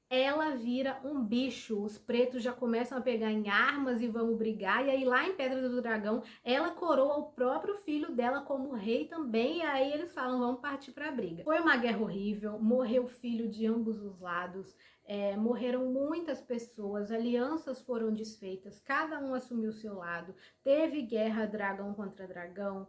Ela vira um bicho, os pretos já começam a pegar em armas e vão brigar, e aí lá em Pedra do Dragão, ela coroa o próprio filho dela como rei também, e aí eles falam, vamos partir pra briga. Foi uma guerra horrível, morreu filho de ambos os lados, morreram muitas pessoas, alianças foram desfeitas, cada um assumiu o seu lado, teve guerra dragão contra dragão,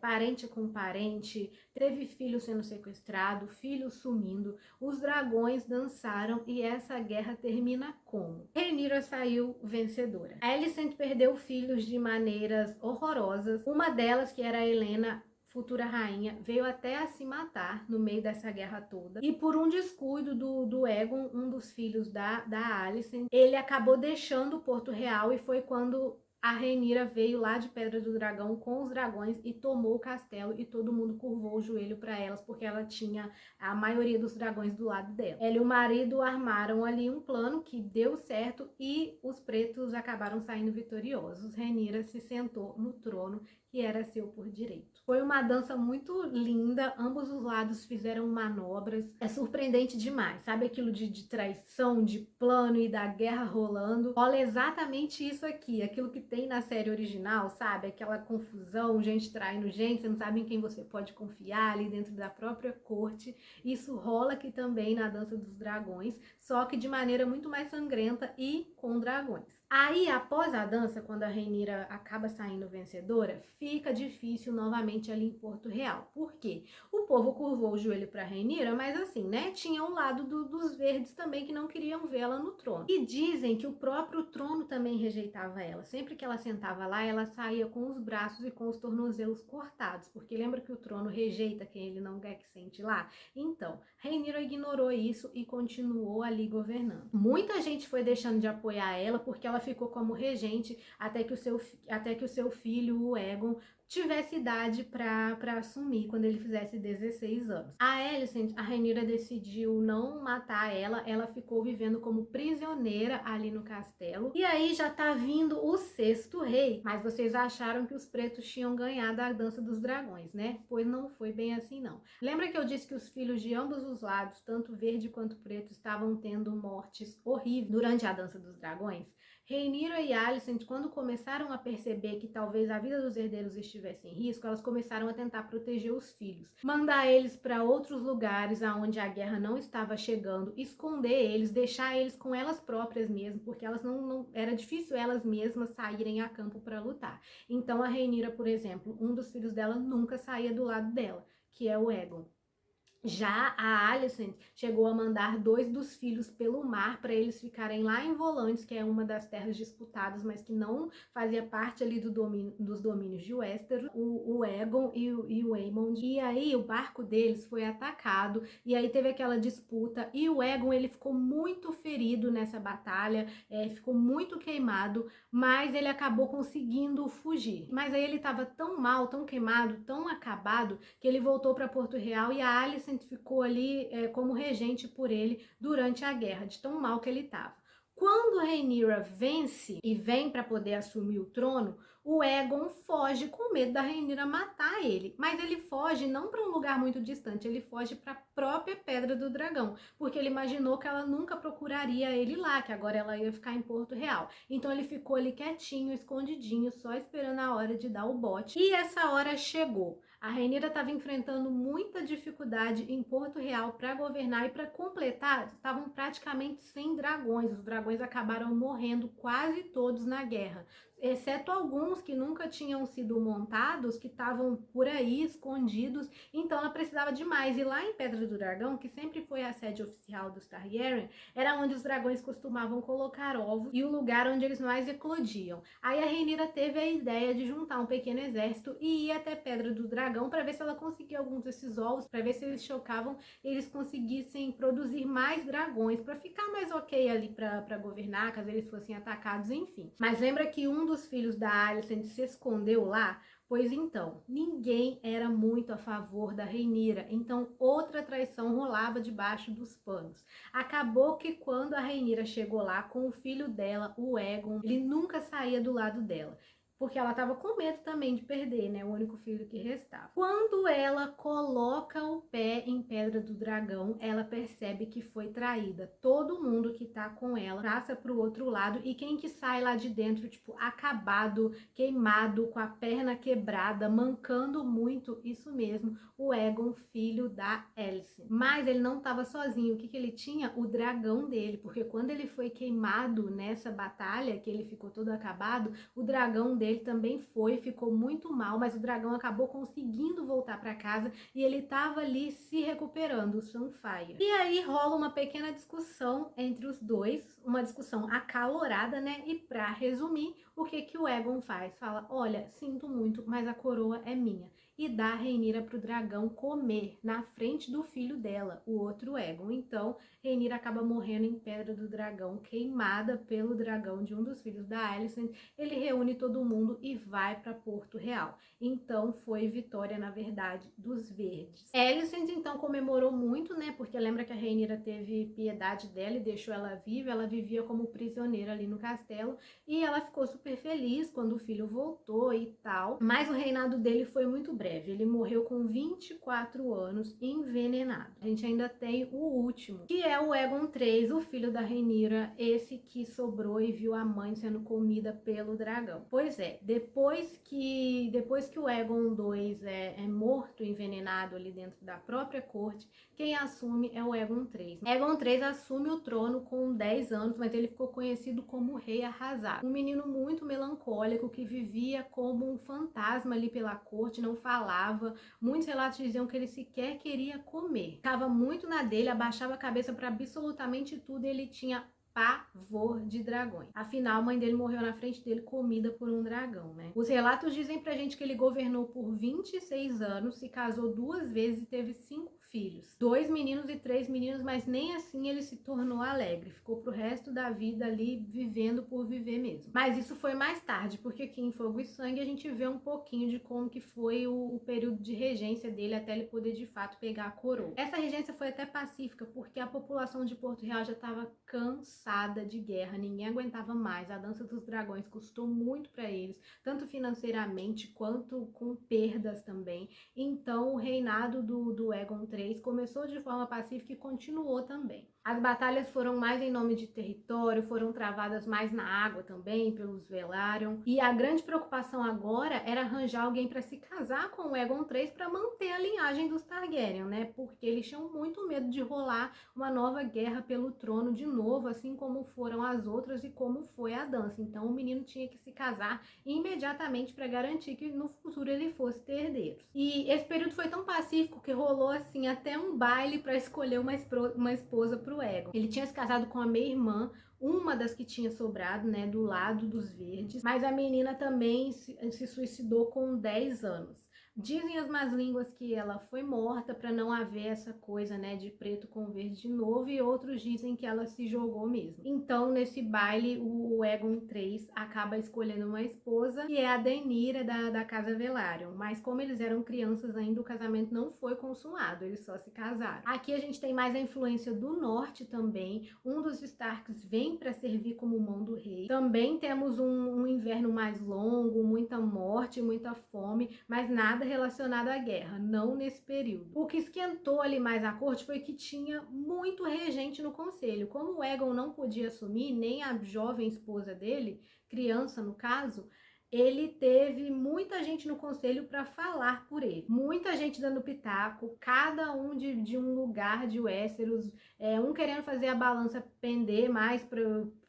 parente com parente, teve filho sendo sequestrado, filho sumindo, os dragões dançaram e essa guerra termina como? Rhaenyra saiu vencedora. Alicent perdeu filhos de maneiras horrorosas, uma delas, que era a Helena, futura rainha, veio até a se matar no meio dessa guerra toda. E por um descuido do Aegon, um dos filhos da Alicent, ele acabou deixando o Porto Real e foi quando a Rhaenyra veio lá de Pedra do Dragão com os dragões e tomou o castelo e todo mundo curvou o joelho para elas porque ela tinha a maioria dos dragões do lado dela. Ela e o marido armaram ali um plano que deu certo e os pretos acabaram saindo vitoriosos. Rhaenyra se sentou no trono que era seu por direito. Foi uma dança muito linda, ambos os lados fizeram manobras, é surpreendente demais, sabe aquilo de traição, de plano e da guerra rolando? Rola exatamente isso aqui, aquilo que tem na série original, sabe? Aquela confusão, gente traindo gente, você não sabe em quem você pode confiar ali dentro da própria corte. Isso rola aqui também na Dança dos Dragões, só que de maneira muito mais sangrenta e com dragões. Aí, após a dança, quando a Rhaenyra acaba saindo vencedora, fica difícil novamente ali em Porto Real. Por quê? O povo curvou o joelho para a Rhaenyra, mas assim, né? Tinha um lado dos verdes também que não queriam vê-la no trono. E dizem que o próprio trono também rejeitava ela. Sempre que ela sentava lá, ela saía com os braços e com os tornozelos cortados, porque lembra que o trono rejeita quem ele não quer que sente lá? Então, Rhaenyra ignorou isso e continuou ali governando. Muita gente foi deixando de apoiar ela porque ela ficou como regente até que o seu filho, o Aegon, tivesse idade para assumir quando ele fizesse 16 anos. A Alicent, a Rhaenyra decidiu não matar ela, ela ficou vivendo como prisioneira ali no castelo. E aí já tá vindo o 6º rei, mas vocês acharam que os pretos tinham ganhado a Dança dos Dragões, né? Pois não foi bem assim não. Lembra que eu disse que os filhos de ambos os lados, tanto verde quanto preto, estavam tendo mortes horríveis durante a Dança dos Dragões? Rhaenyra e Alicent, quando começaram a perceber que talvez a vida dos herdeiros estivesse em risco, elas começaram a tentar proteger os filhos, mandar eles para outros lugares aonde a guerra não estava chegando, esconder eles, deixar eles com elas próprias mesmo, porque elas não era difícil elas mesmas saírem a campo para lutar. Então a Rhaenyra, por exemplo, um dos filhos dela nunca saía do lado dela, que é o Aegon. Já a Alicent chegou a mandar 2 dos filhos pelo mar para eles ficarem lá em Volantis, que é uma das terras disputadas, mas que não fazia parte ali dos domínios de Westeros, o Aegon e o Aemond. E aí o barco deles foi atacado, e aí teve aquela disputa, e o Aegon ele ficou muito ferido nessa batalha, ficou muito queimado, mas ele acabou conseguindo fugir. Mas aí ele estava tão mal, tão queimado, tão acabado, que ele voltou para Porto Real e a Alicent ficou ali como regente por ele durante a guerra, de tão mal que ele estava. Quando Rhaenyra vence e vem para poder assumir o trono, o Aegon foge com medo da Rhaenyra matar ele, mas ele foge não para um lugar muito distante, ele foge para a própria Pedra do Dragão, porque ele imaginou que ela nunca procuraria ele lá, que agora ela ia ficar em Porto Real. Então ele ficou ali quietinho, escondidinho, só esperando a hora de dar o bote. E essa hora chegou. A Rhaenyra estava enfrentando muita dificuldade em Porto Real para governar e para completar, estavam praticamente sem dragões. Os dragões acabaram morrendo quase todos na guerra, exceto alguns que nunca tinham sido montados, que estavam por aí escondidos, então ela precisava de mais. E lá em Pedra do Dragão, que sempre foi a sede oficial dos Targaryen, era onde os dragões costumavam colocar ovos e o lugar onde eles mais eclodiam. Aí a Rhaenyra teve a ideia de juntar um pequeno exército e ir até Pedra do Dragão para ver se ela conseguia alguns desses ovos, para ver se eles chocavam e eles conseguissem produzir mais dragões, para ficar mais ok ali para governar, caso eles fossem atacados, enfim. Mas lembra que um dos filhos da Alicent se escondeu lá? Pois então, ninguém era muito a favor da Rhaenyra, então outra traição rolava debaixo dos panos. Acabou que quando a Rhaenyra chegou lá com o filho dela, o Aegon, ele nunca saía do lado dela, porque ela estava com medo também de perder, né, o único filho que restava. Quando ela coloca o pé em Pedra do Dragão, ela percebe que foi traída. Todo mundo que tá com ela passa pro outro lado e quem que sai lá de dentro, tipo, acabado, queimado, com a perna quebrada, mancando muito, isso mesmo, o Aegon, filho da Alicent. Mas ele não estava sozinho. O que ele tinha? O dragão dele, porque quando ele foi queimado nessa batalha, que ele ficou todo acabado, o dragão dele também ficou muito mal, mas o dragão acabou conseguindo voltar para casa e ele tava ali se recuperando, o Sunfyre. E aí rola uma pequena discussão entre os dois, uma discussão acalorada, né? E pra resumir, o que o Aegon faz? Fala, olha, sinto muito, mas a coroa é minha. E dá a Rhaenyra pro dragão comer na frente do filho dela, o outro Aegon. Então, Rhaenyra acaba morrendo em Pedra do Dragão, queimada pelo dragão de um dos filhos da Alicent. Ele reúne todo mundo e vai para Porto Real. Então, foi vitória, na verdade, dos verdes. Alicent, então, comemorou muito, né? Porque lembra que a Rhaenyra teve piedade dela e deixou ela viva. Ela vivia como prisioneira ali no castelo e ela ficou super feliz quando o filho voltou e tal. Mas o reinado dele foi muito breve. Ele morreu com 24 anos, envenenado. A gente ainda tem o último, que é o Aegon III, o filho da Rhaenyra, esse que sobrou e viu a mãe sendo comida pelo dragão. Pois é, depois que o Aegon II é morto, envenenado ali dentro da própria corte, quem assume é o Aegon III. Aegon III assume o trono com 10 anos, mas ele ficou conhecido como Rei Arrasado. Um menino muito melancólico que vivia como um fantasma ali pela corte, não falava. Muitos relatos diziam que ele sequer queria comer. Ficava muito na dele, abaixava a cabeça para absolutamente tudo e ele tinha pavor de dragões. Afinal, a mãe dele morreu na frente dele comida por um dragão, né? Os relatos dizem pra gente que ele governou por 26 anos, se casou 2 vezes e teve 5 filhos. 2 meninos e 3 meninos, mas nem assim ele se tornou alegre. Ficou pro resto da vida ali vivendo por viver mesmo. Mas isso foi mais tarde, porque aqui em Fogo e Sangue a gente vê um pouquinho de como que foi o período de regência dele até ele poder de fato pegar a coroa. Essa regência foi até pacífica, porque a população de Porto Real já estava cansada de guerra, ninguém aguentava mais. A Dança dos Dragões custou muito para eles, tanto financeiramente quanto com perdas também. Então o reinado do Aegon III começou de forma pacífica e continuou também. As batalhas foram mais em nome de território, foram travadas mais na água também, pelos Velaryon. E a grande preocupação agora era arranjar alguém para se casar com o Aegon III para manter a linhagem dos Targaryen, né? Porque eles tinham muito medo de rolar uma nova guerra pelo trono de novo, assim como foram as outras e como foi a dança. Então o menino tinha que se casar imediatamente para garantir que no futuro ele fosse ter herdeiros. E esse período foi tão pacífico que rolou assim até um baile para escolher uma esposa pro Aegon. Ele tinha se casado com a meia-irmã, uma das que tinha sobrado, né, do lado dos verdes, mas a menina também se suicidou com 10 anos. Dizem as más línguas que ela foi morta para não haver essa coisa, né, de preto com verde de novo, e outros dizem que ela se jogou mesmo. Então, nesse baile, o Aegon III acaba escolhendo uma esposa, que é a Daenerys da Casa Velaryon. Mas como eles eram crianças ainda, o casamento não foi consumado, eles só se casaram. Aqui a gente tem mais a influência do norte também. Um dos Starks vem para servir como mão do rei. Também temos um inverno mais longo, muita morte, muita fome, mas nada relacionado à guerra, não nesse período. O que esquentou ali mais a corte foi que tinha muito regente no conselho. Como o Aegon não podia assumir, nem a jovem esposa dele, criança no caso, ele teve muita gente no conselho para falar por ele. Muita gente dando pitaco, cada um de um lugar de Westeros, um querendo fazer a balança pender mais para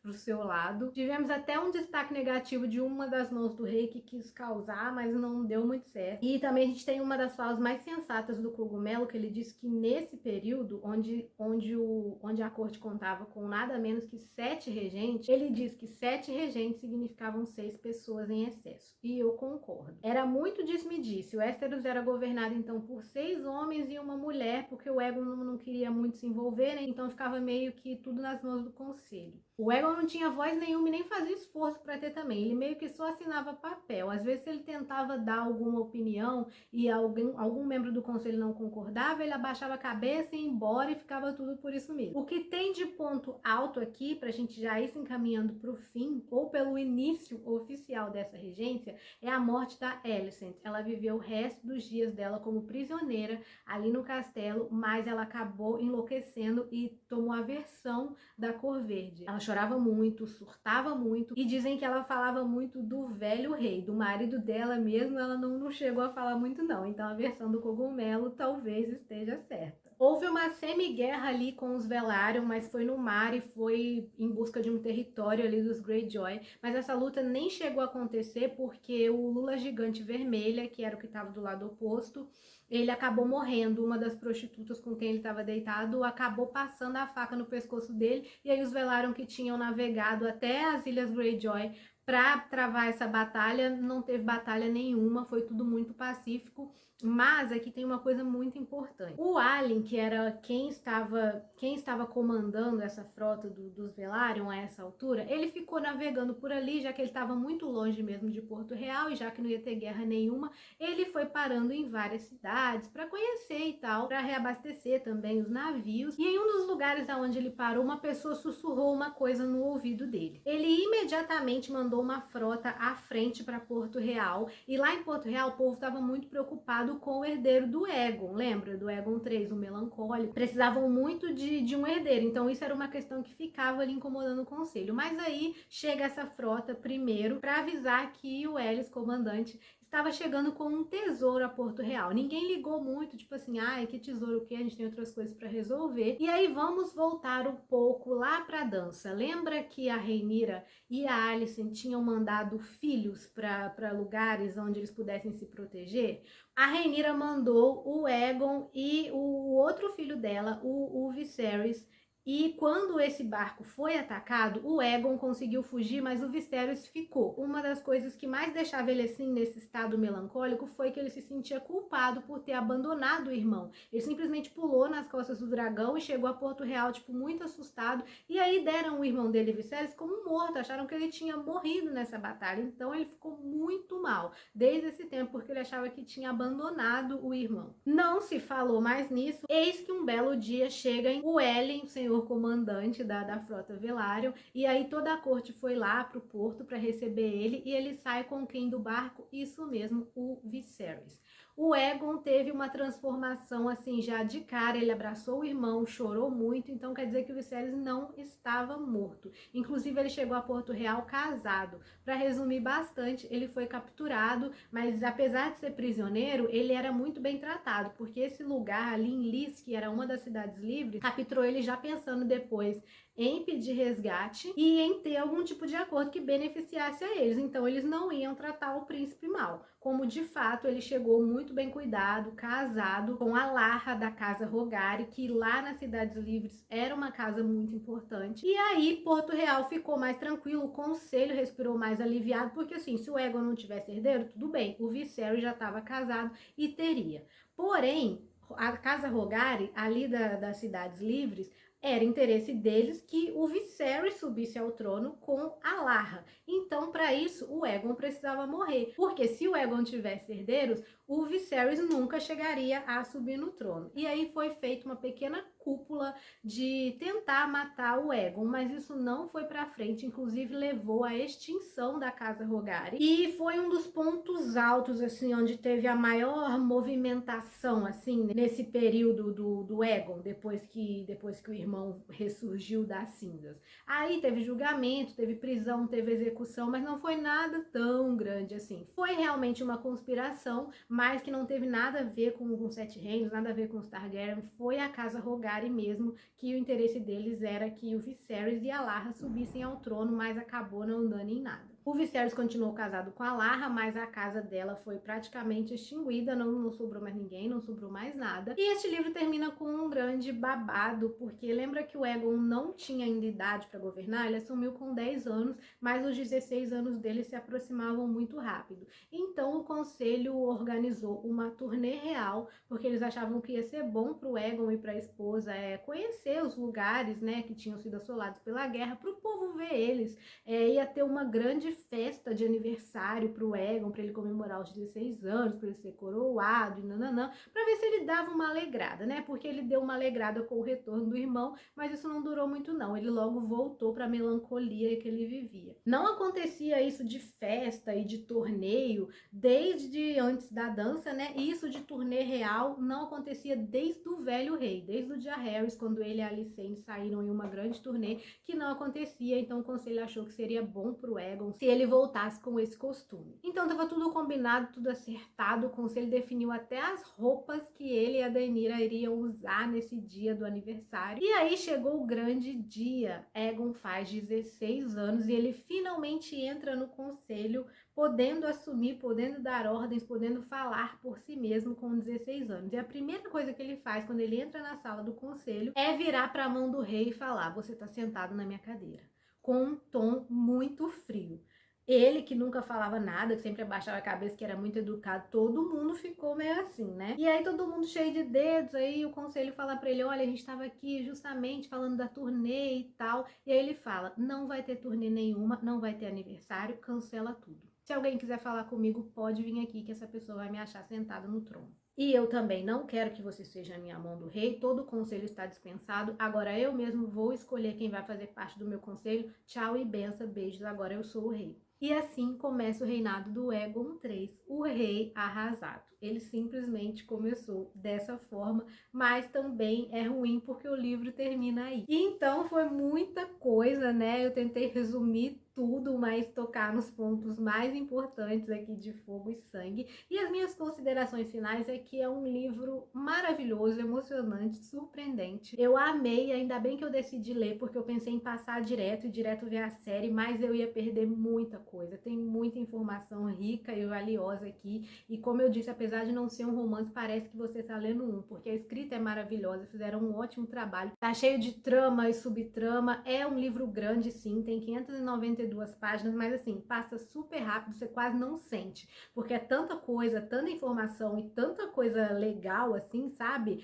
pro seu lado. Tivemos até um destaque negativo de uma das mãos do rei que quis causar, mas não deu muito certo. E também a gente tem uma das falas mais sensatas do Cogumelo, que ele disse que nesse período, onde a corte contava com nada menos que 7 regentes, ele diz que 7 regentes significavam 6 pessoas em excesso. E eu concordo. Era muito disse-me-disse. O Westeros era governado então por 6 homens e uma mulher, porque o Aegon não queria muito se envolver, né? Então ficava meio que tudo nas mãos do conselho. O Aegon não tinha voz nenhuma e nem fazia esforço para ter também. Ele meio que só assinava papel. Às vezes ele tentava dar alguma opinião e algum membro do conselho não concordava, ele abaixava a cabeça e ia embora e ficava tudo por isso mesmo. O que tem de ponto alto aqui, para a gente já ir se encaminhando para o fim, ou pelo início oficial dessa regência, é a morte da Alicent. Ela viveu o resto dos dias dela como prisioneira ali no castelo, mas ela acabou enlouquecendo e tomou a versão da cor verde. Ela chorava muito, surtava muito, e dizem que ela falava muito do velho rei, do marido dela mesmo, ela não chegou a falar muito não, então a versão do Cogumelo talvez esteja certa. Houve uma semi-guerra ali com os Velaryon, mas foi no mar e foi em busca de um território ali dos Greyjoy, mas essa luta nem chegou a acontecer porque o Lula Gigante Vermelha, que era o que estava do lado oposto, ele acabou morrendo. Uma das prostitutas com quem ele estava deitado acabou passando a faca no pescoço dele, e aí os Velaryon que tinham navegado até as Ilhas Greyjoy para travar essa batalha, não teve batalha nenhuma, foi tudo muito pacífico. Mas aqui tem uma coisa muito importante. O Alyn, que era quem estava comandando essa frota dos Velaryon a essa altura, ele ficou navegando por ali, já que ele estava muito longe mesmo de Porto Real e já que não ia ter guerra nenhuma, ele foi parando em várias cidades para conhecer e tal, para reabastecer também os navios. E em um dos lugares aonde ele parou, uma pessoa sussurrou uma coisa no ouvido dele. Ele imediatamente mandou uma frota à frente para Porto Real, e lá em Porto Real o povo estava muito preocupado com o herdeiro do Aegon, lembra? Do Aegon III, o melancólico. Precisavam muito de um herdeiro, então isso era uma questão que ficava ali incomodando o conselho. Mas aí chega essa frota primeiro para avisar que o Elys, comandante, estava chegando com um tesouro a Porto Real. Ninguém ligou muito, tipo assim, ai, que tesouro o quê? A gente tem outras coisas para resolver. E aí vamos voltar um pouco lá para a dança. Lembra que a Rhaenyra e a Alicent tinham mandado filhos para lugares onde eles pudessem se proteger? A Rhaenyra mandou o Aegon e o outro filho dela, o Viserys. E quando esse barco foi atacado, o Aegon conseguiu fugir, mas o Viserys ficou. Uma das coisas que mais deixava ele assim nesse estado melancólico foi que ele se sentia culpado por ter abandonado o irmão. Ele simplesmente pulou nas costas do dragão e chegou a Porto Real, tipo, muito assustado. E aí deram o irmão dele, Viserys, como morto. Acharam que ele tinha morrido nessa batalha. Então ele ficou muito mal desde esse tempo, porque ele achava que tinha abandonado o irmão. Não se falou mais nisso. Eis que um belo dia chega o Ellen, o senhor comandante da frota Velaryon, e aí toda a corte foi lá pro porto para receber ele, e ele sai com quem do barco? Isso mesmo, o Viserys. O Aegon teve uma transformação assim já de cara, ele abraçou o irmão, chorou muito, então quer dizer que o Viserys não estava morto. Inclusive ele chegou a Porto Real casado. Para resumir bastante, ele foi capturado, mas apesar de ser prisioneiro, ele era muito bem tratado, porque esse lugar ali em Lys, que era uma das cidades livres, capturou ele já pensando depois em pedir resgate e em ter algum tipo de acordo que beneficiasse a eles. Então eles não iam tratar o príncipe mal, como de fato ele chegou muito bem cuidado, casado com a Larra da Casa Rogari, que lá nas Cidades Livres era uma casa muito importante. E aí Porto Real ficou mais tranquilo, o conselho respirou mais aliviado, porque assim, se o Aegon não tivesse herdeiro, tudo bem, o Viserys já estava casado e teria. Porém, a Casa Rogari, ali das Cidades Livres, era interesse deles que o Viserys subisse ao trono com a Larra. Então, para isso, o Aegon precisava morrer. Porque se o Aegon tivesse herdeiros, o Viserys nunca chegaria a subir no trono. E aí foi feita uma pequena cúpula de tentar matar o Aegon, mas isso não foi para frente, inclusive levou à extinção da Casa Rogari. E foi um dos pontos altos, assim, onde teve a maior movimentação, assim, nesse período do Aegon, depois que o irmão ressurgiu das cinzas. Aí teve julgamento, teve prisão, teve execução, mas não foi nada tão grande assim. Foi realmente uma conspiração, mas que não teve nada a ver com os Sete Reinos, nada a ver com os Targaryen. Foi a Casa Rogari mesmo, que o interesse deles era que o Viserys e a Larra subissem ao trono, mas acabou não dando em nada. O Viserys continuou casado com a Larra, mas a casa dela foi praticamente extinguida, não sobrou mais ninguém, não sobrou mais nada. E este livro termina com um grande babado, porque lembra que o Aegon não tinha ainda idade para governar? Ele assumiu com 10 anos, mas os 16 anos dele se aproximavam muito rápido. Então o conselho organizou uma turnê real, porque eles achavam que ia ser bom para o Aegon e para a esposa conhecer os lugares, né, que tinham sido assolados pela guerra, para o povo ver eles. Ia ter uma grande festa de aniversário pro Aegon, para ele comemorar os 16 anos, para ele ser coroado e nananã, para ver se ele dava uma alegrada, né? Porque ele deu uma alegrada com o retorno do irmão, mas isso não durou muito não. Ele logo voltou para a melancolia que ele vivia. Não acontecia isso de festa e de torneio desde antes da dança, né? E isso de turnê real não acontecia desde o Velho Rei, desde o Jaehaerys, quando ele e a Alicente saíram em uma grande turnê, que não acontecia. Então o conselho achou que seria bom pro Aegon se ele voltasse com esse costume. Então tava tudo combinado, tudo acertado, o conselho definiu até as roupas que ele e a Daenerys iriam usar nesse dia do aniversário. E aí chegou o grande dia. Aegon faz 16 anos e ele finalmente entra no conselho, podendo assumir, podendo dar ordens, podendo falar por si mesmo com 16 anos. E a primeira coisa que ele faz quando ele entra na sala do conselho é virar para a mão do rei e falar: "Você tá sentado na minha cadeira", com um tom muito frio. Ele, que nunca falava nada, que sempre abaixava a cabeça, que era muito educado, todo mundo ficou meio assim, né? E aí todo mundo cheio de dedos, aí o conselho fala pra ele: olha, a gente tava aqui justamente falando da turnê e tal. E aí ele fala: não vai ter turnê nenhuma, não vai ter aniversário, cancela tudo. Se alguém quiser falar comigo, pode vir aqui que essa pessoa vai me achar sentada no trono. E eu também não quero que você seja a minha mão do rei, todo o conselho está dispensado, agora eu mesmo vou escolher quem vai fazer parte do meu conselho. Tchau e benção, beijos, agora eu sou o rei. E assim começa o reinado do Aegon III, o rei arrasado. Ele simplesmente começou dessa forma, mas também é ruim porque o livro termina aí. E então foi muita coisa, né? Eu tentei resumir tudo, mas tocar nos pontos mais importantes aqui de Fogo e Sangue. E as minhas considerações finais é que é um livro maravilhoso, emocionante, surpreendente. Eu amei, ainda bem que eu decidi ler, porque eu pensei em passar direto e direto ver a série, mas eu ia perder muita coisa. Tem muita informação rica e valiosa aqui. E como eu disse, apesar de não ser um romance, parece que você está lendo um, porque a escrita é maravilhosa, fizeram um ótimo trabalho. Tá cheio de trama e subtrama, é um livro grande sim, tem 592 páginas, mas assim, passa super rápido, você quase não sente, porque é tanta coisa, tanta informação e tanta coisa legal assim, sabe?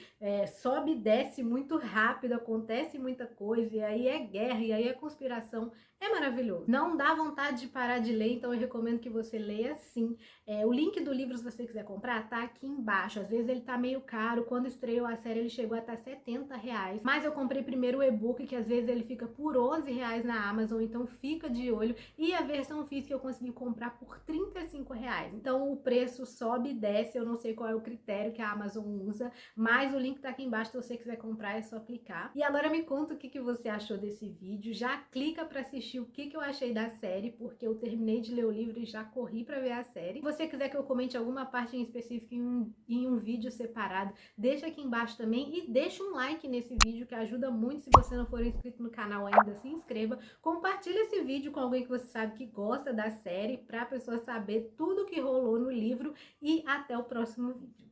Sobe e desce muito rápido, acontece muita coisa, e aí é guerra, e aí é conspiração. É maravilhoso. Não dá vontade de parar de ler, então eu recomendo que você leia sim. O link do livro, se você quiser comprar, tá aqui embaixo. Às vezes ele tá meio caro. Quando estreou a série, ele chegou a estar R$70. Mas eu comprei primeiro o e-book, que às vezes ele fica por R$11 na Amazon, então fica de olho. E a versão física eu consegui comprar por R$35. Então o preço sobe e desce, eu não sei qual é o critério que a Amazon usa, mas o link tá aqui embaixo, se você quiser comprar é só clicar. E agora me conta o que você achou desse vídeo. Já clica pra assistir o que eu achei da série, porque eu terminei de ler o livro e já corri pra ver a série. Se você quiser que eu comente alguma parte em específico, específico em um vídeo separado. Deixa aqui embaixo também e deixa um like nesse vídeo que ajuda muito. Se você não for inscrito no canal ainda, se inscreva. Compartilha esse vídeo com alguém que você sabe que gosta da série, para a pessoa saber tudo que rolou no livro, e até o próximo vídeo.